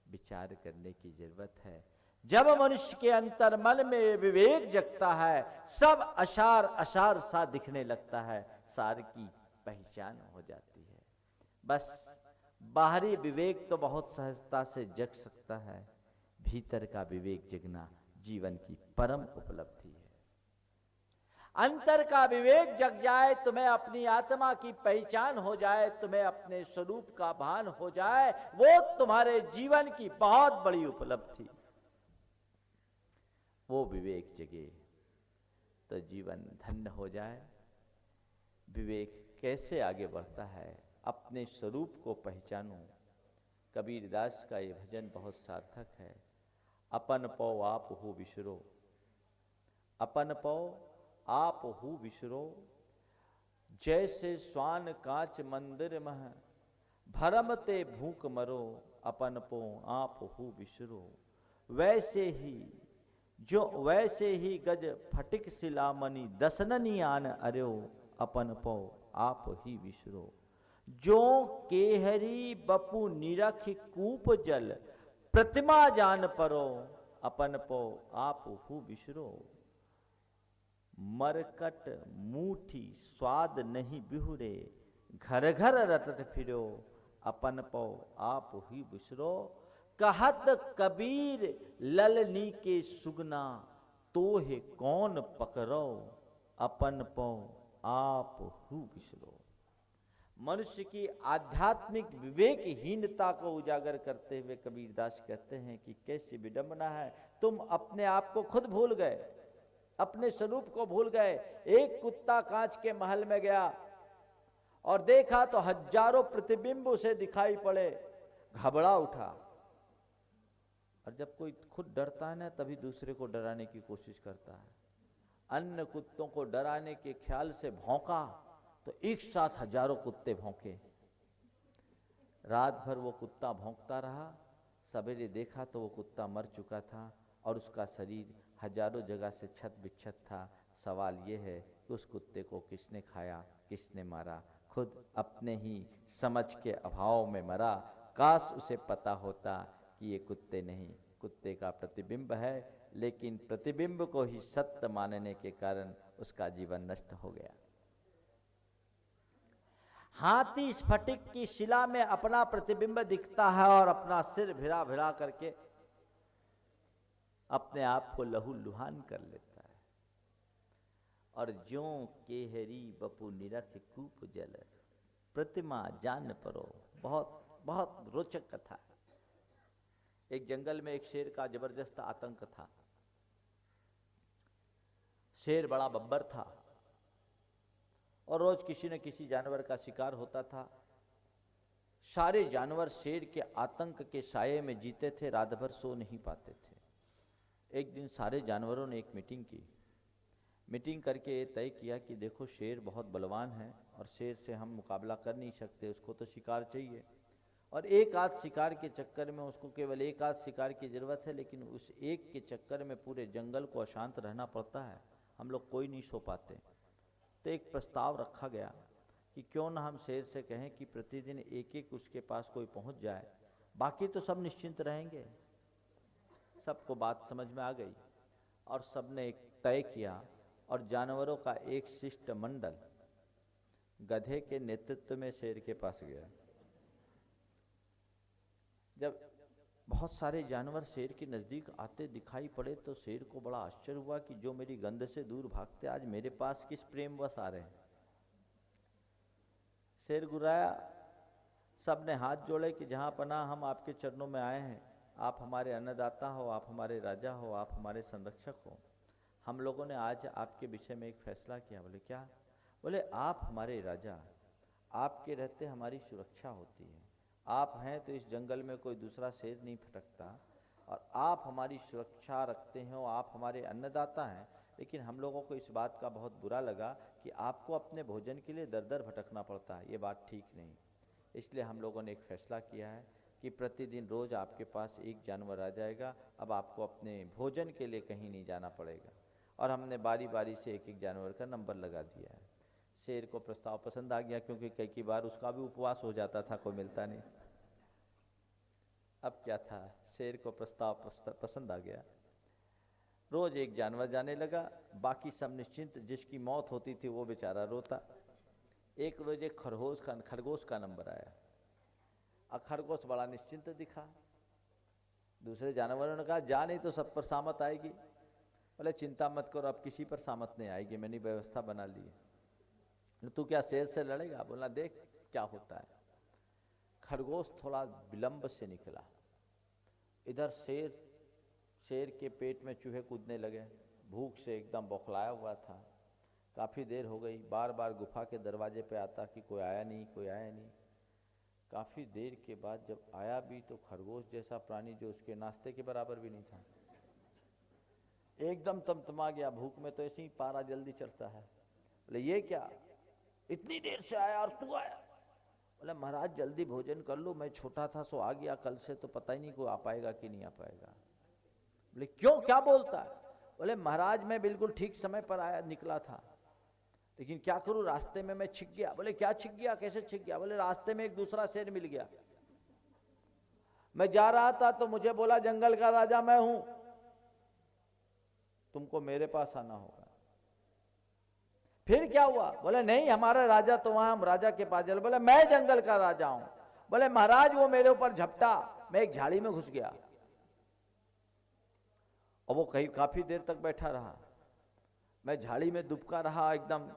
विचार करने की जरूरत है। जब मनुष्य के अंतर मन में विवेक जगता है, सब असार असार सा दिखने लगता है, सार की पहचान हो जाती है। बस बाहरी विवेक तो बहुत सहजता से जग सकता है, भीतर का विवेक जगना जीवन की परम उपलब्धि है। अंतर का विवेक जग जाए, तुम्हें अपनी आत्मा की पहचान हो जाए, तुम्हें अपने स्वरूप का भान हो जाए, वो तुम्हारे जीवन की बहुत बड़ी उपलब्धि। वो विवेक जगे तो जीवन धन्य हो जाए। विवेक कैसे आगे बढ़ता है? अपने स्वरूप को पहचानो। कबीरदास का ये भजन बहुत सार्थक है। अपन पौ आप हो विसरो, अपन पौ आप हु विसरो। जैसे स्वान कांच मंदिर मह, भरम ते भूख मरो। अपन पो आप हु विसरो। वैसे ही गज फटिक सिलामणि, दसननी आन अर्यो। अपन पो आप ही विसरो। जो केहरी बपु निरख कूप जल, प्रतिमा जान परो। अपन पो आप हु विसरो। मरकट मूठी स्वाद नहीं बिहुरे, घर घर रटत फिरो। अपन पो आप ही बिसरो। कहत कबीर ललनी के सुगना, तोहे कौन पकड़ो। अपन पो आप हु बिसरो। मनुष्य की आध्यात्मिक विवेकहीनता को उजागर करते हुए कबीरदास कहते हैं कि कैसी विडंबना है, तुम अपने आप को खुद भूल गए, अपने स्वरूप को भूल गए। एक कुत्ता कांच के महल में गया और देखा तो हजारों प्रतिबिंब उसे दिखाई पड़े, घबरा उठा। और जब कोई खुद डरता है ना, तभी दूसरे को डराने की कोशिश करता है। अन्य कुत्तों को डराने के ख्याल से भौंका तो एक साथ हजारों कुत्ते भौंके। रात भर वो कुत्ता भौंकता रहा। सवेरे देखा तो वो कुत्ता मर चुका था और उसका शरीर हजारों जगह से छत बिच्छत था। सवाल ये है कि उस कुत्ते को किसने खाया, किसने मारा? खुद अपने ही समझ के अभाव में मरा। काश उसे पता होता कि ये कुत्ते नहीं, कुत्ते का प्रतिबिंब है, लेकिन प्रतिबिंब को ही सत्य मानने के कारण उसका जीवन नष्ट हो गया। हाथी स्फटिक की शिला में अपना प्रतिबिंब दिखता है और अपना सिर भिड़ा भिड़ा करके अपने आप को लहूलुहान कर लेता है। और ज्यों केहरी बपू निरख कूप जल, प्रतिमा जान परो। बहुत बहुत रोचक कथा है। एक जंगल में एक शेर का जबरदस्त आतंक था। शेर बड़ा बब्बर था और रोज किसी न किसी जानवर का शिकार होता था। सारे जानवर शेर के आतंक के साये में जीते थे, रात भर सो नहीं पाते थे। एक दिन सारे जानवरों ने एक मीटिंग की। मीटिंग करके ये तय किया कि देखो, शेर बहुत बलवान है और शेर से हम मुकाबला कर नहीं सकते, उसको तो शिकार चाहिए। और एक आध शिकार के चक्कर में उसको केवल एक आध शिकार की ज़रूरत है, लेकिन उस एक के चक्कर में पूरे जंगल को अशांत रहना पड़ता है। हम लोग कोई नहीं सो पाते। तो एक प्रस्ताव रखा गया कि क्यों ना हम शेर से कहें कि प्रतिदिन एक एक उसके पास कोई पहुंच जाए, बाकी तो सब निश्चिंत रहेंगे। सबको बात समझ में आ गई और सबने एक तय किया और जानवरों का एक शिष्ट मंडल गधे के नेतृत्व में शेर के पास गया। जब बहुत सारे जानवर शेर के नज़दीक आते दिखाई पड़े तो शेर को बड़ा आश्चर्य हुआ कि जो मेरी गंध से दूर भागते आज मेरे पास किस प्रेमवश आ रहे हैं। शेर गुर्राया, सबने हाथ जोड़े कि जहाँ पनाह हम आपके चरणों में आए हैं, आप हमारे अन्नदाता हो, आप हमारे राजा हो, आप हमारे संरक्षक हो। हम लोगों ने आज आपके विषय में एक फैसला किया। बोले क्या? बोले आप हमारे राजा, आपके रहते हमारी सुरक्षा होती है। आप हैं तो इस जंगल में कोई दूसरा शेर नहीं फटकता और आप हमारी सुरक्षा रखते हो, आप हमारे अन्नदाता हैं। लेकिन हम लोगों को इस बात का बहुत बुरा लगा कि आपको अपने भोजन के लिए दर दर भटकना पड़ता है, ये बात ठीक नहीं। इसलिए हम लोगों ने एक फैसला किया है कि प्रतिदिन रोज आपके पास एक जानवर आ जाएगा। अब आपको अपने भोजन के लिए कहीं नहीं जाना पड़ेगा। और हमने बारी बारी से एक एक जानवर का नंबर लगा दिया है। शेर को प्रस्ताव पसंद आ गया, क्योंकि कई बार उसका भी उपवास हो जाता था, कोई मिलता नहीं। अब क्या था, शेर को प्रस्ताव पसंद आ गया। रोज एक जानवर जाने लगा, बाकी सब निश्चिंत। जिसकी मौत होती थी वो बेचारा रोता। एक रोज एक खरगोश का नंबर आया और खरगोश बड़ा निश्चिंत दिखा। दूसरे जानवरों ने कहा जा नहीं तो सब पर सामत आएगी। बोले चिंता मत करो, अब किसी पर सामत नहीं आएगी, मैंने व्यवस्था बना ली है। तू क्या शेर से लड़ेगा? बोला देख क्या होता है। खरगोश थोड़ा विलंब से निकला। इधर शेर के पेट में चूहे कूदने लगे, भूख से एकदम बौखलाया हुआ था। काफ़ी देर हो गई, बार बार गुफा के दरवाजे पे आता कि कोई आया नहीं, कोई आया नहीं। काफ़ी देर के बाद जब आया भी तो खरगोश जैसा प्राणी जो उसके नाश्ते के बराबर भी नहीं था, एकदम तमतमा गया। भूख में तो ऐसे ही पारा जल्दी चढ़ता है। बोले ये क्या, इतनी देर से आया और तू आया? बोले महाराज जल्दी भोजन कर लो, मैं छोटा था सो आ गया, कल से तो पता ही नहीं कोई आ पाएगा कि नहीं आ पाएगा। बोले क्यों, क्या बोलता है? बोले महाराज मैं बिल्कुल ठीक समय पर आया, निकला था, लेकिन क्या करूं, रास्ते में मैं छिक गया। बोले क्या छिक गया, कैसे छिक गया? बोले रास्ते में एक दूसरा शेर मिल गया। मैं जा रहा था तो मुझे बोला जंगल का राजा मैं हूं, तुमको मेरे पास आना होगा। फिर क्या हुआ? बोले नहीं हमारा राजा तो वहां, हम राजा के पास चले। बोले मैं जंगल का राजा हूं। बोले महाराज वो मेरे ऊपर झपटा, मैं एक झाड़ी में घुस गया और वो कहीं काफी देर तक बैठा रहा। मैं झाड़ी में दुबका रहा एकदम।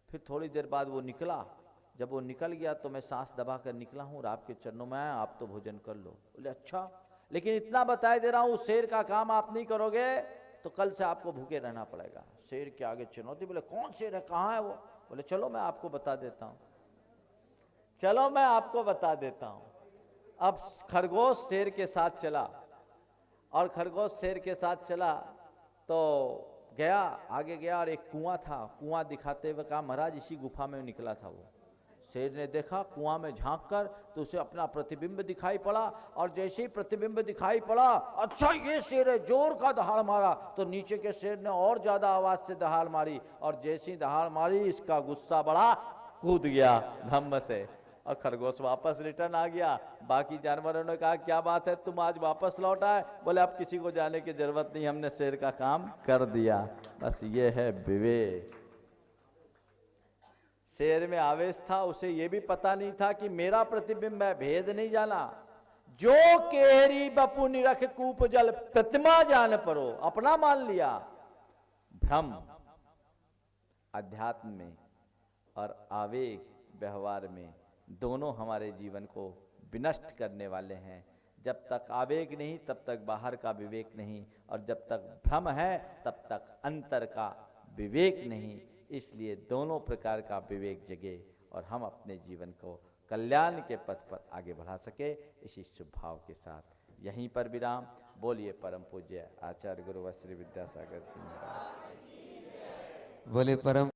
फिर थोड़ी देर बाद वो निकला। जब वो निकल गया तो मैं सांस दबा कर निकला हूं और आपके चरणों में आया, आप तो भोजन कर लो। बोले अच्छा, लेकिन इतना बता दे रहा हूं, शेर का काम आप नहीं करोगे तो कल से आपको भूखे रहना पड़ेगा। शेर के आगे चुनौती। बोले कौन शेर है, कहाँ है वो? बोले चलो मैं आपको बता देता हूँ, चलो मैं आपको बता देता हूँ। अब खरगोश शेर के साथ चला और खरगोश शेर के साथ चला तो गया, आगे गया और एक कुआं था। कुआं दिखाते हुए कहा महाराज इसी गुफा में निकला था वो। शेर ने देखा कुआं में झांक कर तो उसे अपना प्रतिबिंब दिखाई पड़ा और जैसे ही प्रतिबिंब दिखाई पड़ा, अच्छा ये शेर है, जोर का दहाड़ मारा तो नीचे के शेर ने और ज्यादा आवाज से दहाड़ मारी और जैसी दहाड़ मारी इसका गुस्सा बढ़ा, कूद गया धम्म से। और खरगोश वापस रिटर्न आ गया। बाकी जानवरों ने कहा क्या बात है, तुम आज वापस लौट आए? बोले अब किसी को जाने की जरूरत नहीं, हमने शेर का काम कर दिया। बस ये है विवेक। शेर में आवेश था, उसे यह भी पता नहीं था कि मेरा प्रतिबिंब है, भेद नहीं जाना। जो केहरी बपु निरख कूप जल प्रतिमा जान परो, अपना मान लिया। भ्रम अध्यात्म में और आवेग व्यवहार में, दोनों हमारे जीवन को विनष्ट करने वाले हैं। जब तक आवेग नहीं तब तक बाहर का विवेक नहीं, और जब तक भ्रम है तब तक अंतर का विवेक नहीं। इसलिए दोनों प्रकार का विवेक जगे और हम अपने जीवन को कल्याण के पथ पर आगे बढ़ा सके। इसी शुभ भाव के साथ यहीं पर विराम। बोलिए परम पूज्य आचार्य गुरु श्री विद्यासागर जी महाराज। बोले परम